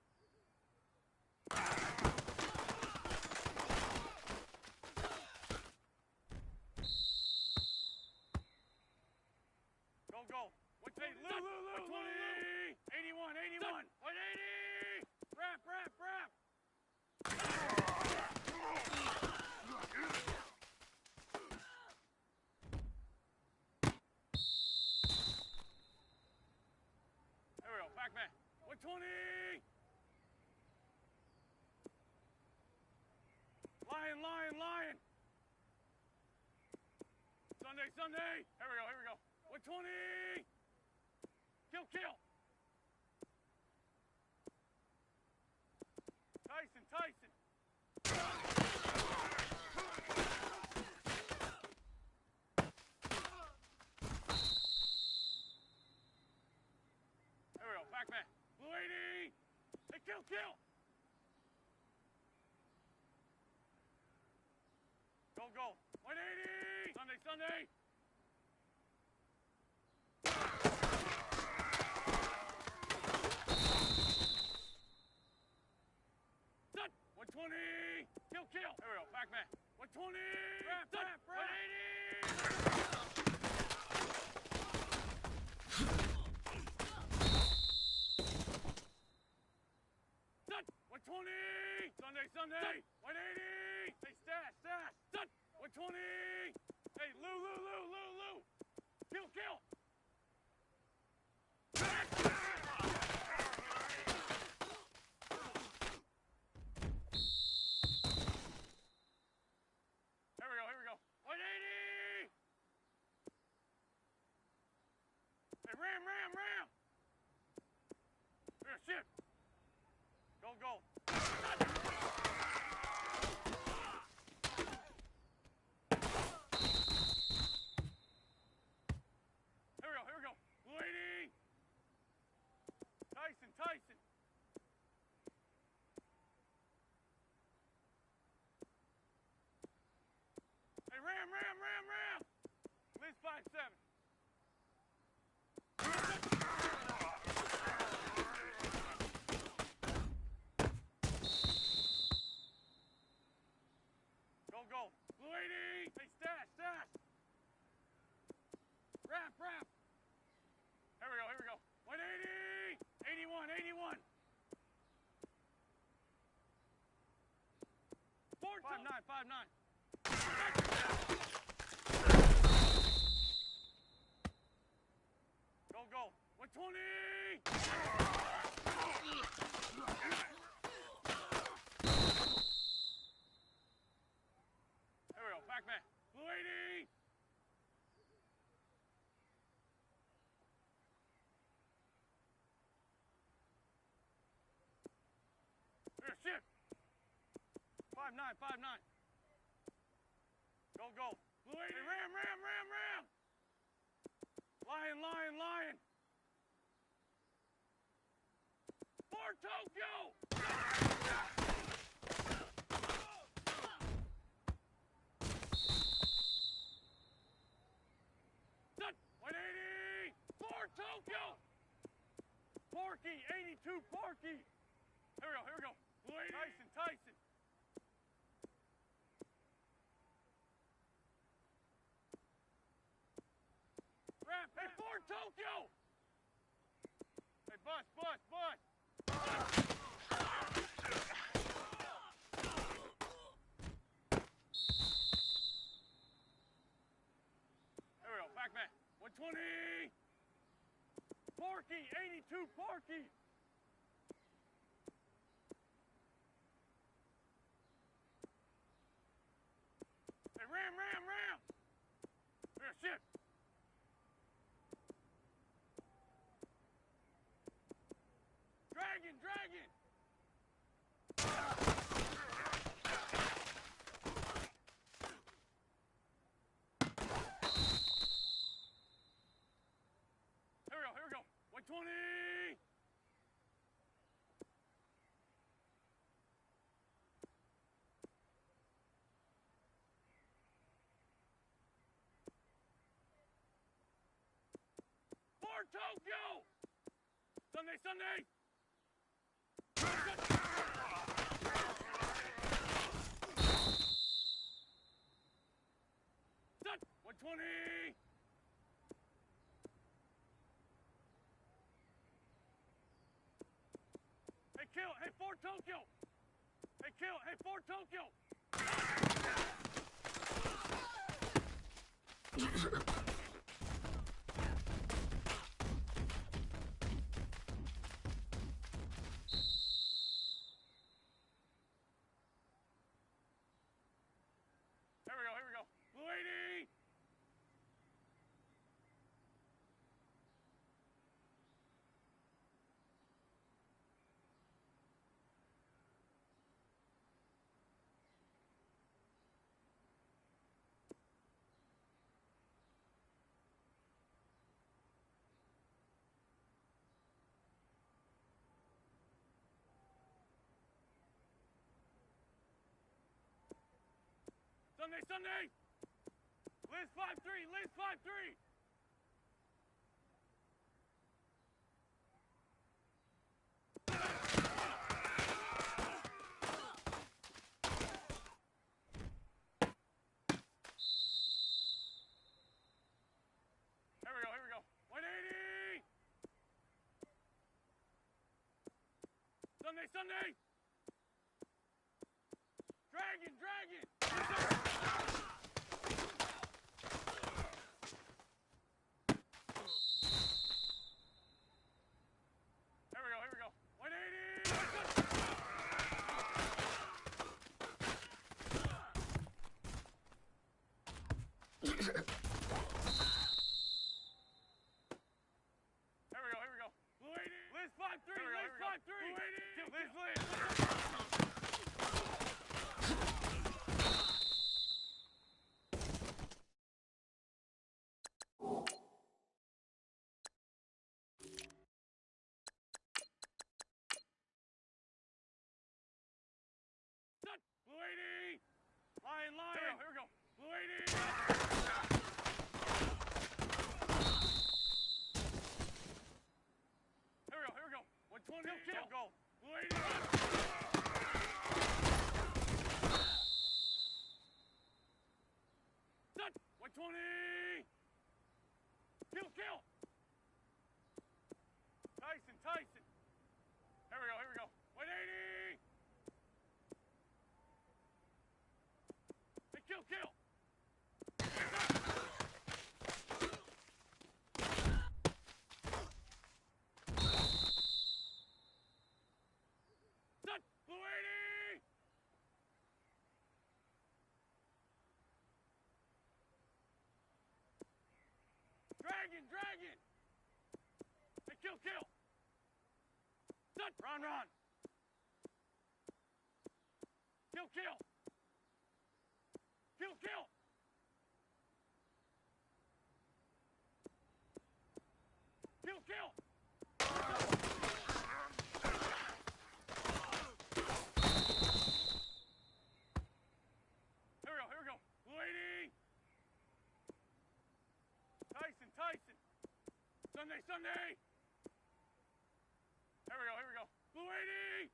[SPEAKER 5] Go. What's hey, Lou. 120. 81. 180. Wrap. Here we go, Pac-Man. 120. Lion. Sunday. Here we go. 120. Kill. Tyson. Here we go, Pac-Man. Blue 80. Hey, kill. Go. 180. Sunday. 120. Kill. Here we go, Pac-Man. 120. Wrap. 180. 120. Sunday. 180. Hey, stash. 120. Hey, Lou. Kill. Here we go. 180. Hey, ram. 5-9. Go. 120. There we go. Back man. Blue 80. Here, shift. 5-9. Go. Blue 80. Hey, ram. Lion. For Tokyo. Set. 180. For Tokyo. Porky. 82. Porky. Here we go. Blue 80. Tyson. Ramp. Hey, for Tokyo. Hey, bus. There we go. Back man. 120. Porky. 82. Porky. Hey, ram. Here, shift. Dragon. Here we go. 120. For Tokyo. Sunday. Set. 120. Hey, kill. Hey, for Tokyo. Hey, kill. Hey, for Tokyo. Here we go. Blue 80. Sunday. Liz 5-3. Here we go. 180. Sunday. Dragon. Here we go. 180. Here we go. Blue 80. Liz 5-3. Blue 80. Liz. Blue 80. Lion. Here we go. Blue 80. Here we go. 120. Kill. Go. Blue 80. Set. 120. Kill. Tyson. Here we go. 180. kill. Done. Blue 80. Dragon, dragon. Hey, kill, kill. Done. Run, run. Kill, kill. Kill, kill. Kill, kill. Here we go. Blue 80. Tyson. Sunday. Here we go. Blue 80.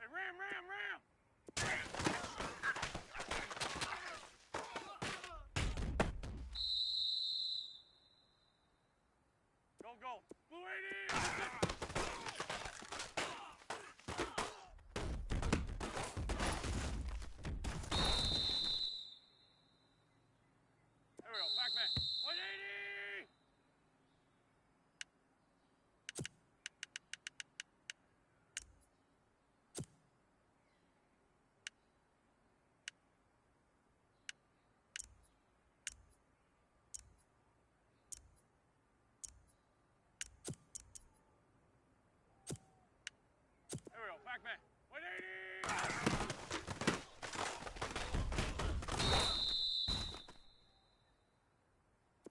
[SPEAKER 5] Hey, ram. Go. Blue 80. There we go. Pac-Man. 180. There we go. Pac-Man. 180.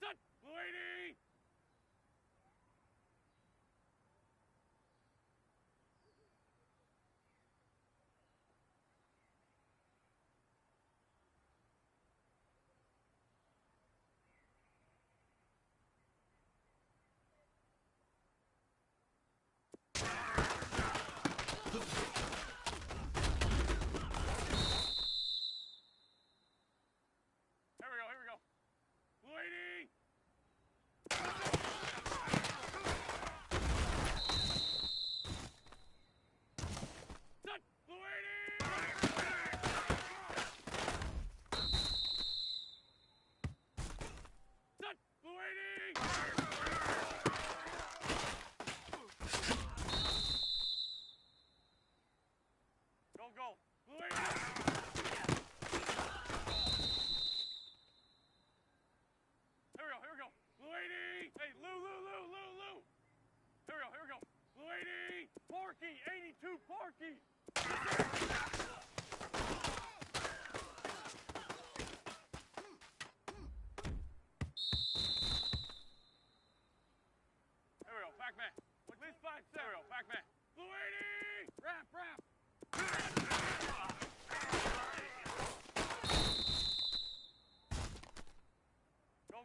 [SPEAKER 5] Done. Blue 80. Here we go. Blue 80. Done. Blue 80. Done. Blue 80. Go. Blue 80. Here we go. Blue 80. Hey, Lou. Here we go. Blue 80. Porky. 82 Porky. Here we go. Pac-Man. At least 5 seconds. Here we go. Pac-Man. Blue 80. Wrap.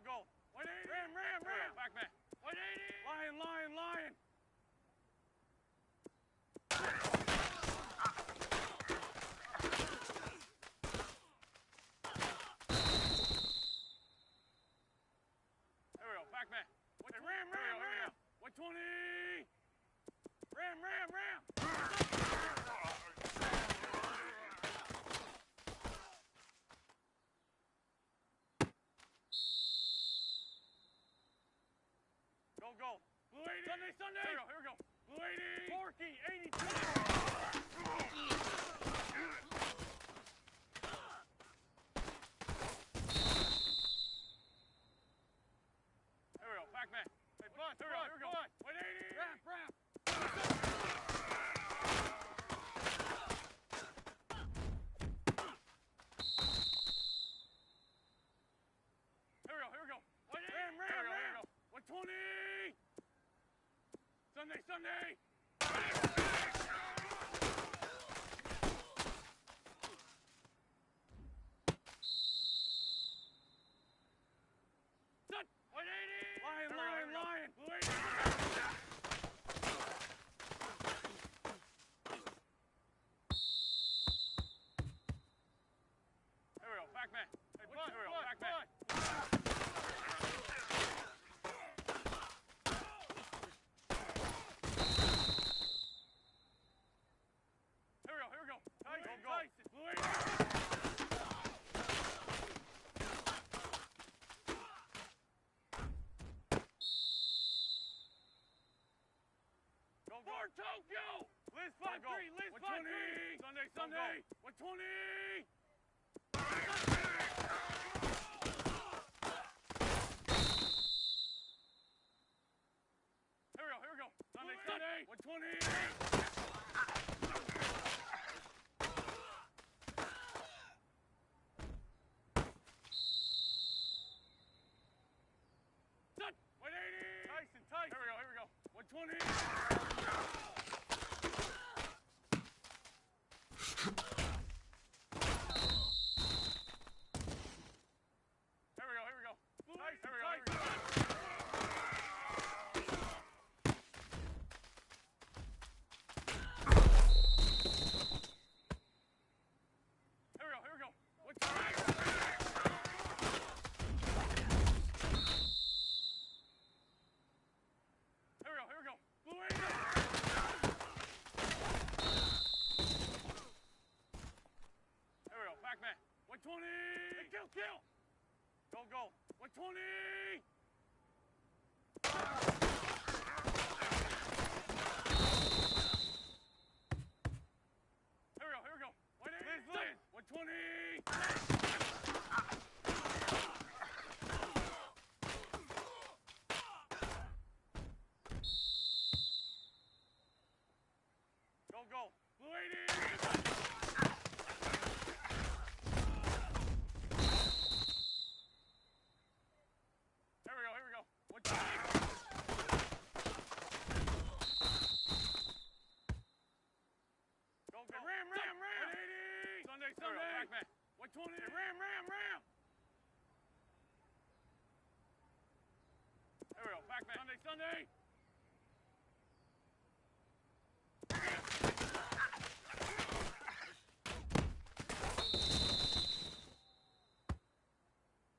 [SPEAKER 5] Go. 180. Ram. Pac-Man. 180. Lion. There we go. Pac-Man. Ram. 120. Go. Blue 80. Sunday. Here we go. Blue 80. Porky 82. Here we go. Pac-Man. Hey, bust. Here we go. Wait, 80. Wrap. Here we go. Wait, 80. Ram. 120. Sunday. Set. 180. Lion. Blue 80. Here we go. Pac-Man. Hey, bust. Here we go. Pac-Man. Here we go. Tyson. Blue 80. Go. Tokyo. Liz 5-3. 120. Sunday. 120. Here we go. Sunday. 120. Set. 180. Tyson. Here we go. 120. Here we go. Blue 80. Here we go. Here we go. 120. Here we go. Blue 80. Here we go. Pac-Man. 120. Hey, kill. Go. 120. Here we go. Liz. 120. Go. Blue 80. Here we go. 120. Go. Ram. 180. Sunday. Pac-Man. 120. Ram. Here we go. Pac-Man. Sunday.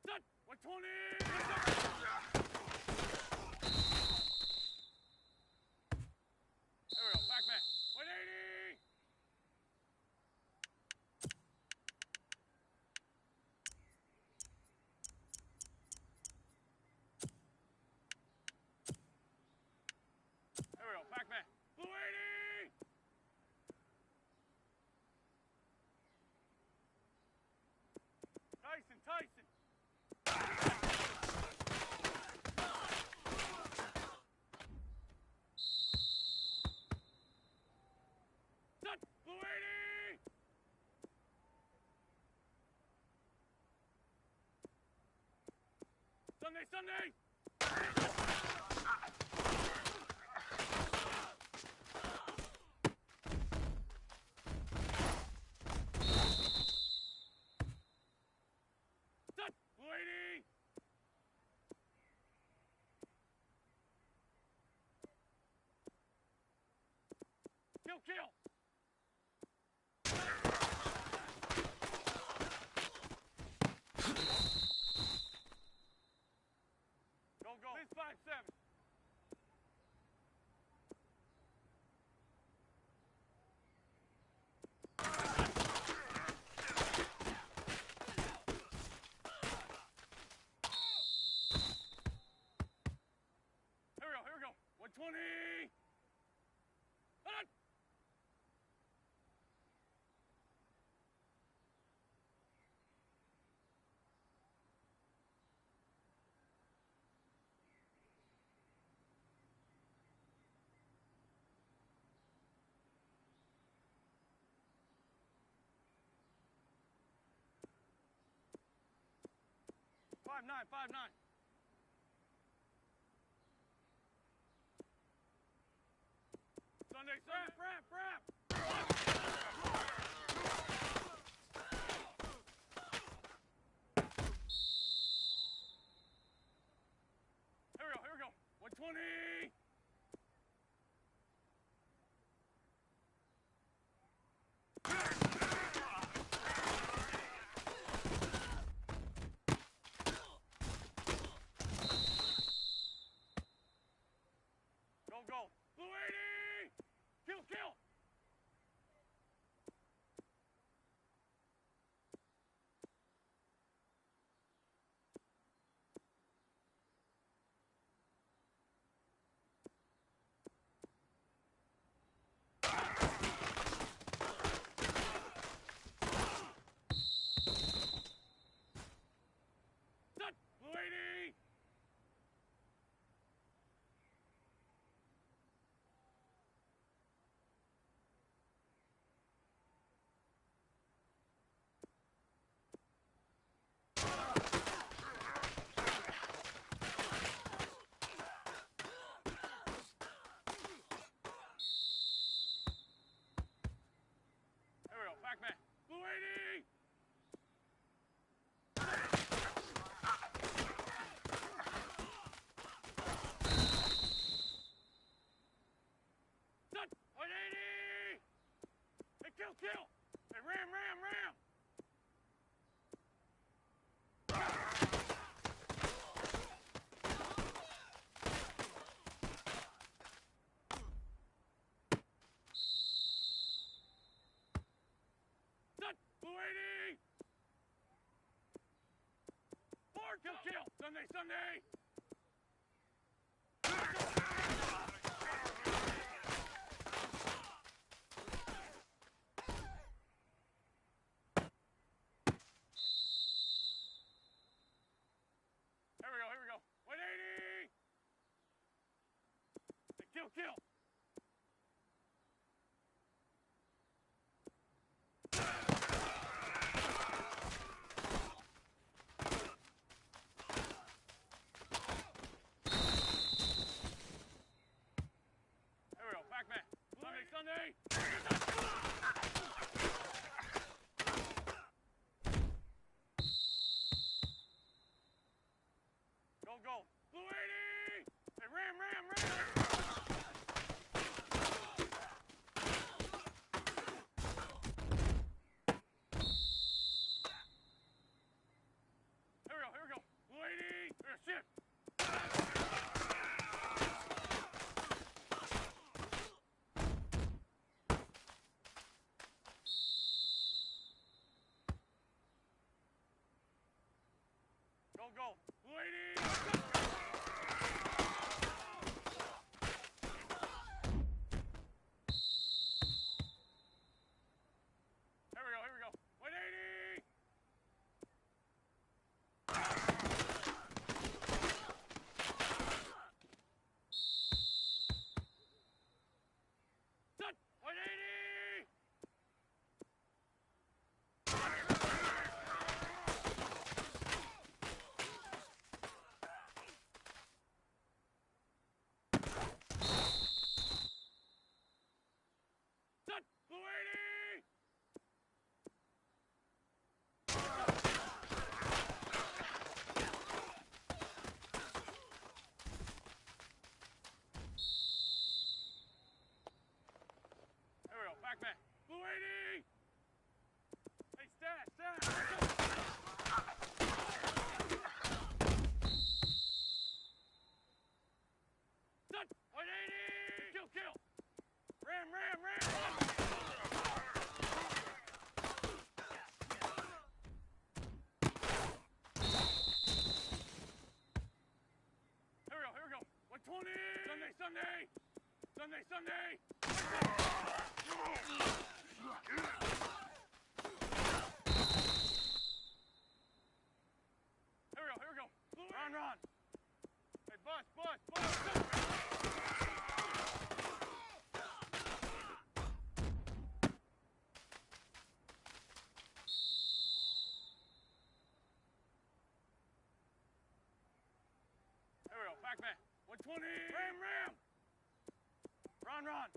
[SPEAKER 5] Set. 120. Here we go. Pac-Man. 180. Here we go. Pac-Man. Blue 80. Tyson. Set. Blue 80. Sunday. Set. Blue 80. Kill. Go. Liz 5-7. Here we go. 5-9, 5-9. Sunday, wrap. Here we go. 120. Go. Blue 80! Kill! Set! Blue 80! Here we go, Pac-Man. Blue 80! Set! 180! Hey, kill! Hey, ram! Set! Blue 80! Four, kill! Sunday! Here we go. 180! Hey, kill! Here we go, Pac-Man. Sunday! Go! Blue 80! Hey, ram! Here we go. Blue 80! Here, shift! Go! Blue 80! Here we go. 180! Set! 180! Set! Blue 80! Here we go, Pac-Man. Blue 80! Hey, stash! Set! 180! Kill! Ram! Here we go. 120! Sunday! Here we go. Run. Hey, bus. Pac-Man. 120. Ram, ram. Run, run.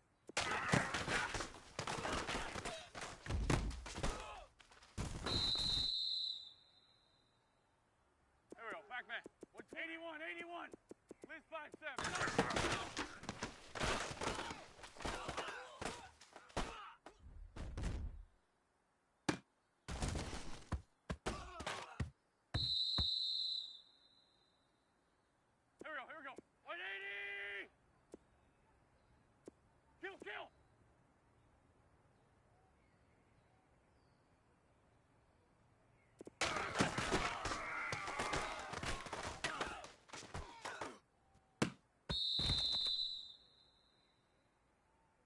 [SPEAKER 5] There we go, Pac-Man. 81, 81. Liz 5-7. Here we go. 180! Kill, kill!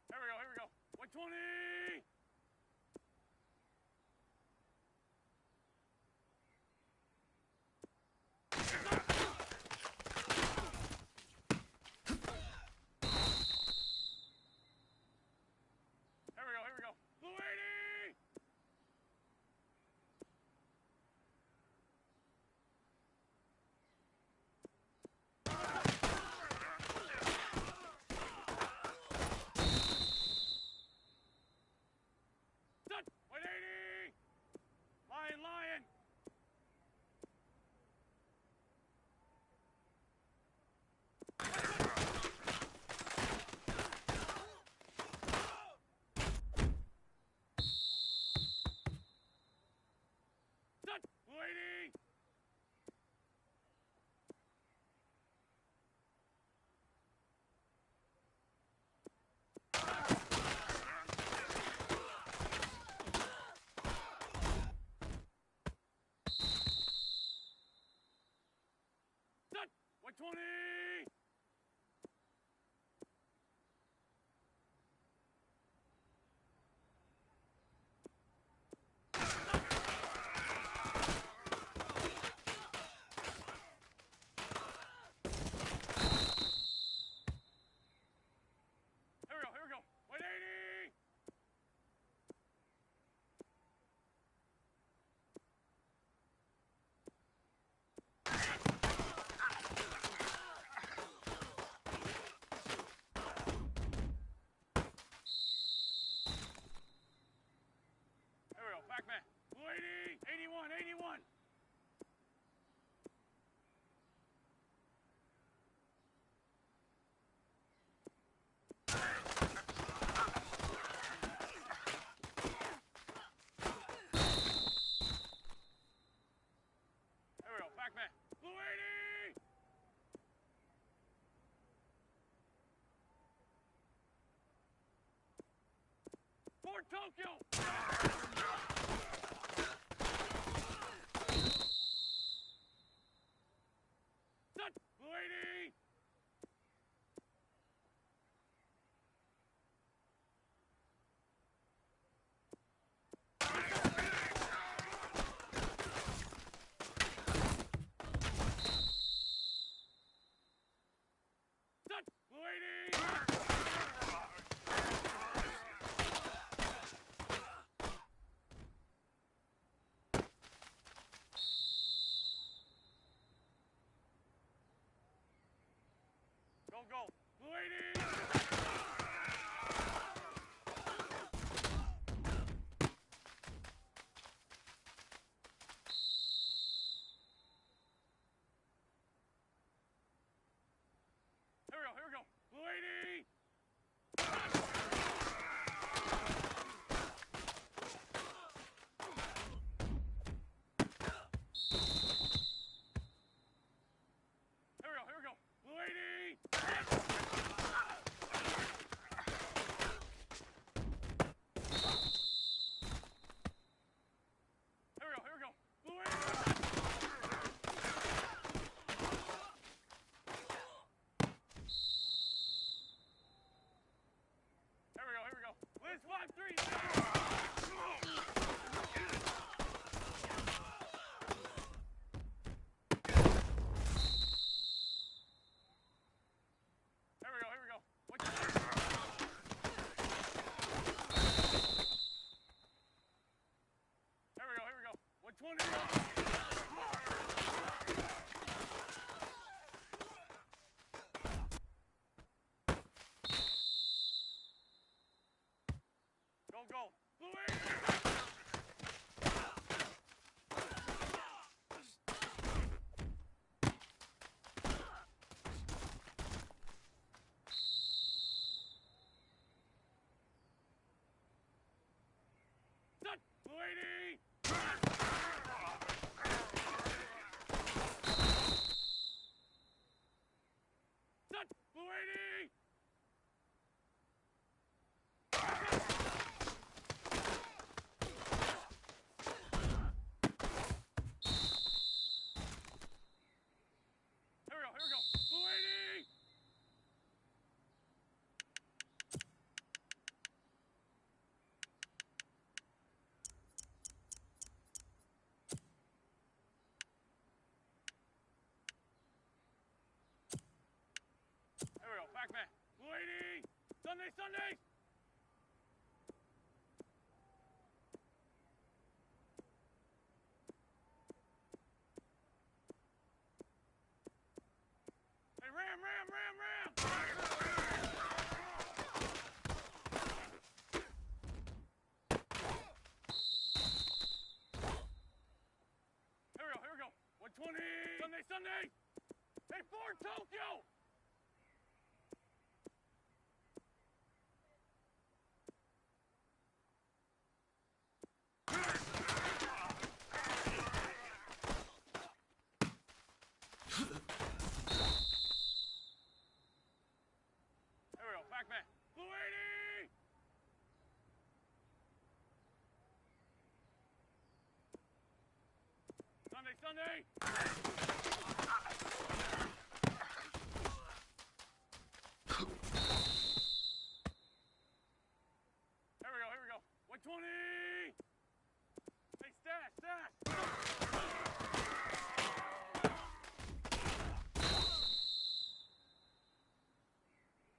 [SPEAKER 5] Here we go. 120! Here we go. Blue 80! Done! 180! Lion, lion! Done! Blue 80! Done! 120! Here we go. 180! Here we go, Pac-Man. Blue 80! 81, 81! Here we go, Pac-Man. Blue 80! Fort Tokyo! Done! Blue 80! Done! Blue 80! Go, go! Blue 80! Here we go. Blue 80! Here we go. Blue 80! Here we go. Blue 80! Here we go. Liz 5-3! Here we go. Here we go. 120! Set. Blue 80. Here we go. Blue 80. Here we go. Pac-Man. Blue 80. Sunday. Hey, ram. Here we go. 120. Sunday. Hey, Ford Tokyo. Here we go. Pac-Man. Blue 80. Sunday. Here we go. 120. Hey, stash.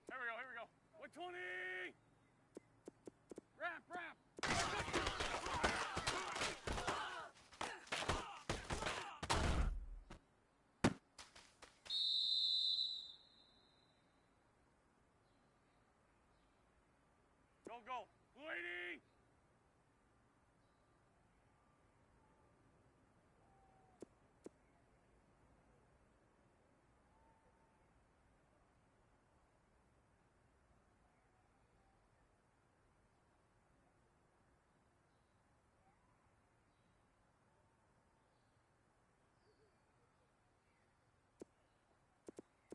[SPEAKER 5] Here we go. 120. Wrap. Go. Blue 80.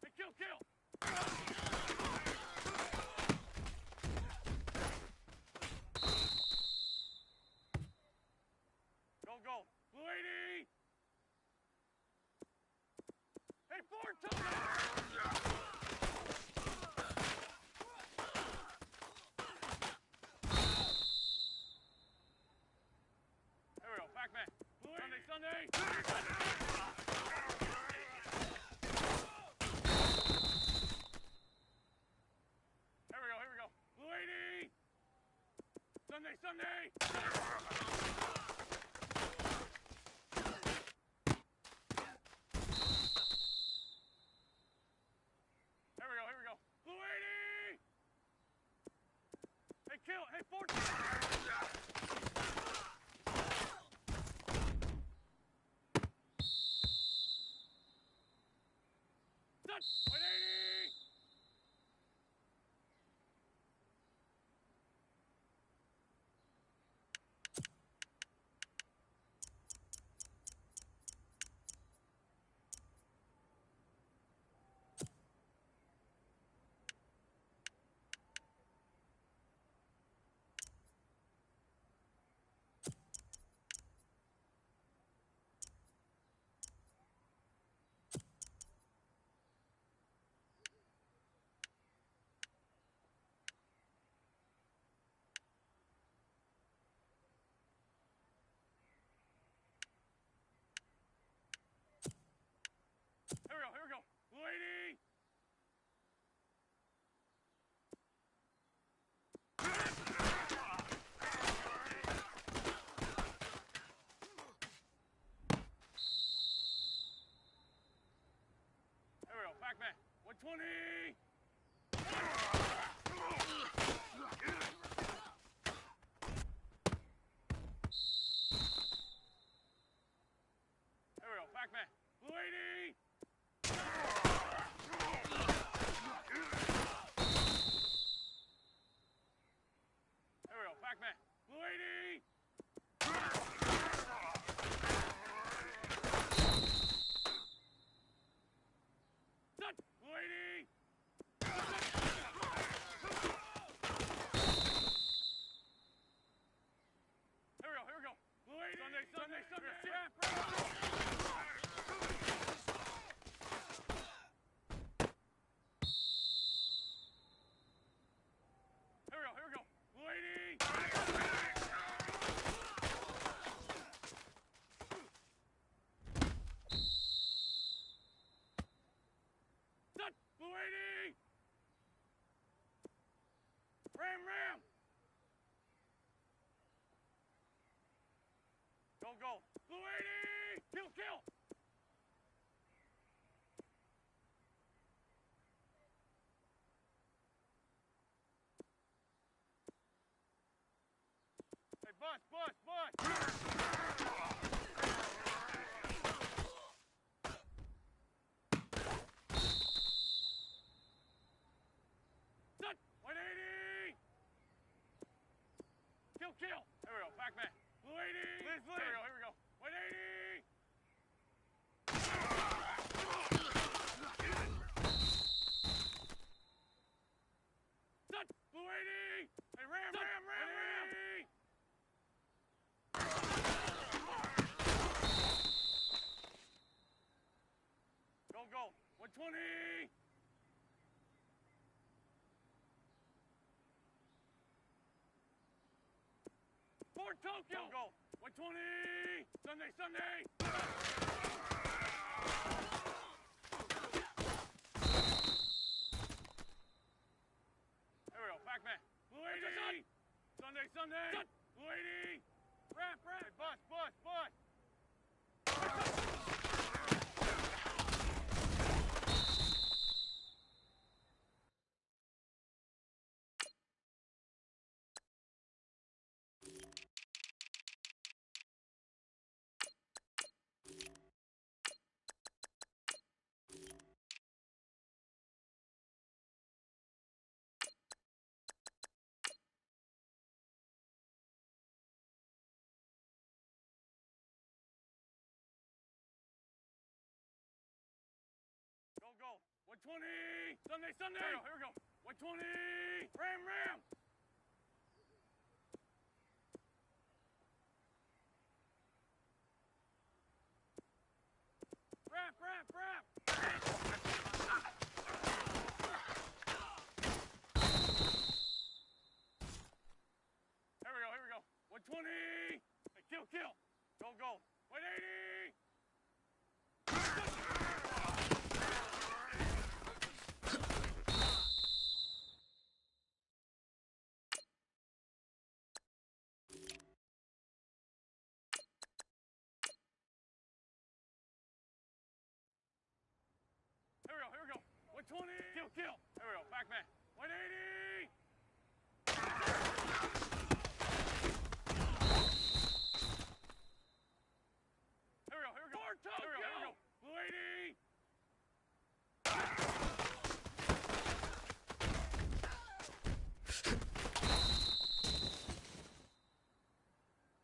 [SPEAKER 5] Hey, kill. Go. Blue 80. Hey, Ford Tokyo. Here we go. Pac-Man. Blue 80. Sunday. Here we go. Blue 80. Sunday. Here we go. Blue 80. Hey, kill. Hey, Ford. Done. 180. go. Blue 80! Kill, kill! Hey, bus, bus, bus! Set! 180! Kill, kill! Here we go, Pac-Man. Blue 80! Liz, Liz! Here we go, 180! Set! Blue 80! Hey, ram, set. Ram, ram, ram! Go, go! 120! For Tokyo! Go, go! 120! Sunday, Sunday! Here we go, Pac-Man. Blue 80! Sunday, Sunday! Shut. Blue 80! Ramp, ramp! Hey, bus, bus, bus! Go, go! 120! Sunday, Sunday! Here we go! 120! Ram, ram! Ramp, ramp, ramp! Here we go, 120! Hey, kill, kill! Go, go! 180! Here we go, 120! Kill, kill! Here we go, Pac-Man! 180! Here we go! For Tokyo! Here we go! Blue 80!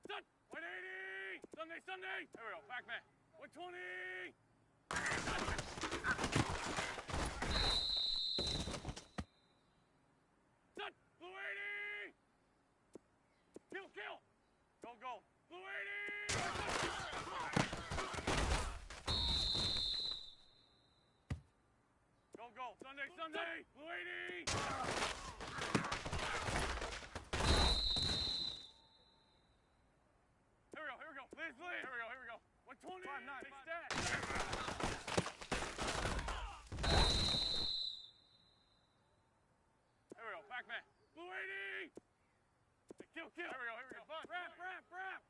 [SPEAKER 5] Set! 180! Sunday, Sunday! Here we go, Pac-Man! 120! Set! Blue 80! Kill, kill! Go, go! Blue 80! Go, go! Sunday, Sunday! Blue 80! Here we go! Liz, Liz! Here we go! 120! 5-9, big stat! Here we go, Pac-Man! Blue 80! Hey, kill, kill! Here we go, Bus, ramp, ramp, ramp!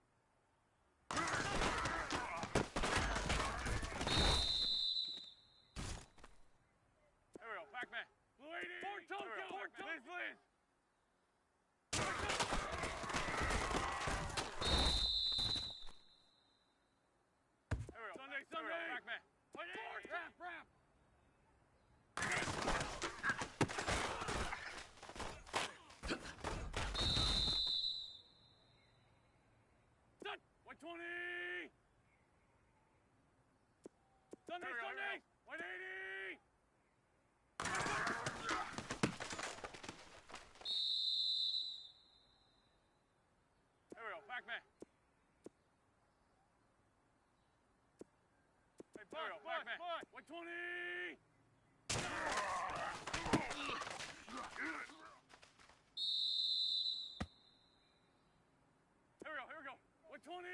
[SPEAKER 5] Here we go, Pac-Man! Blue 80! For Tokyo! For Tokyo! Liz, Liz! Here we go, Sunday, Sunday! Pac-Man! Ramp, ramp! Set! 120! Sunday, Sunday! 180! Here we go, Pac-Man! Hey, bus, Pac-Man! 120! Here we go, 120!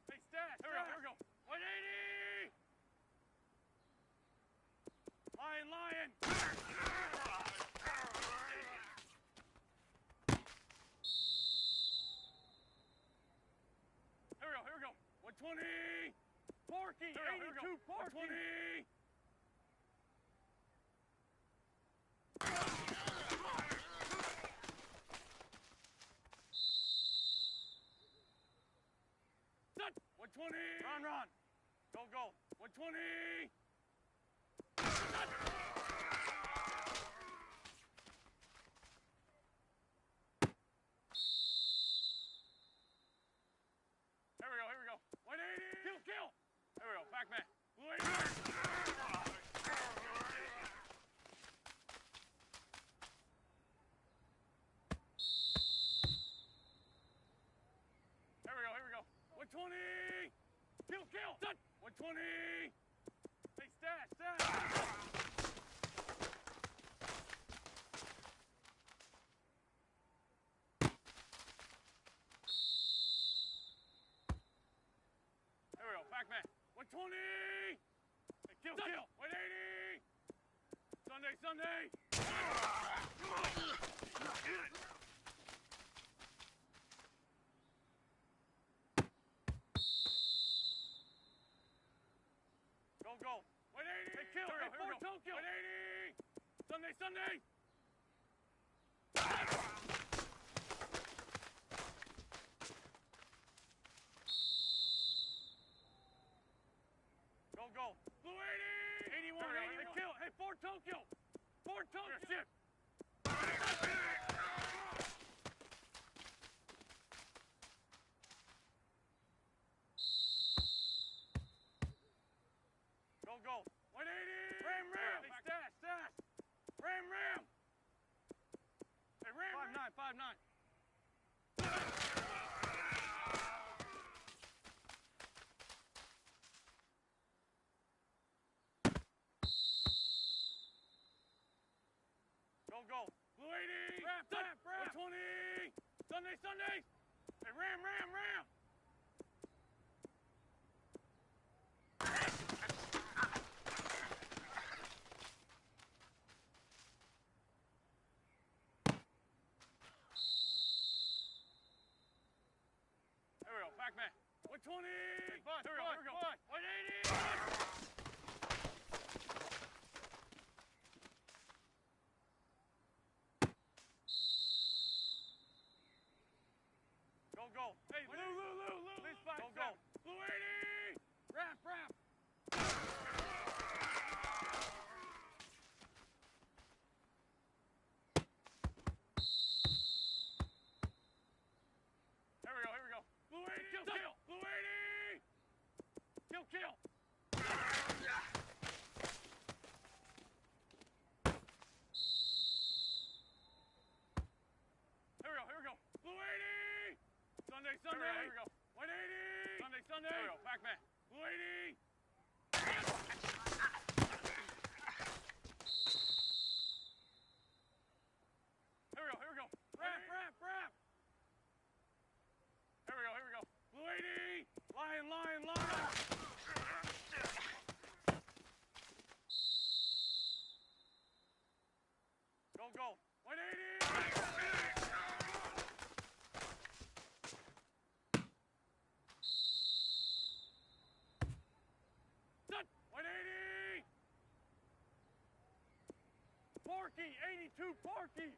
[SPEAKER 5] Hey, stat! Here we go, 180! Lion, lion! Here we go, Porky, 82 Porky. 120. Set. 120. Run. Go. 120. Set. Here we go. 180. Kill. Here we go. Back man. 180. Here we go. 120. Kill. Done. 120. Hey, stash. Here we go. Back man. 120. Hey, kill. 180. Sunday. Go. 180. Hey, kill. Hey, Fort Tokyo. 180. Sunday. Go. Blue 80. 81. Hey, kill. Hey, Fort Tokyo. Ship. Go. 180. Ram. Hey, stash. Ram. Hey, Ram. 5-9. Go. Blue 80. Wrap. 120. Sunday. Hey, Ram. Here we go. Back man. 120. Hey, Bud. Here we go. 180. Go. Hey, Lou. Please fight. Go. Blue 80. Wrap. Here we go. Blue 80. Kill. Blue 80. Kill. Here we go. Blue 80. Sunday. Here we go. 180. Sunday. Here we go. Back man. Blue 80. Here we go. Wrap. Here we go. Blue 80. Lion. Go. 180. Set. 180. Porky. 82 Porky.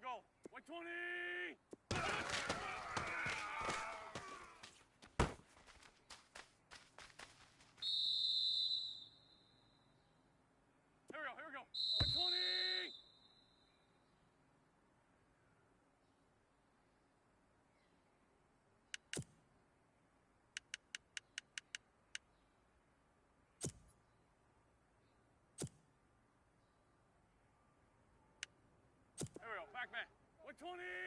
[SPEAKER 5] Go. 120. Here we go. 120. Here we go. Back man. 120.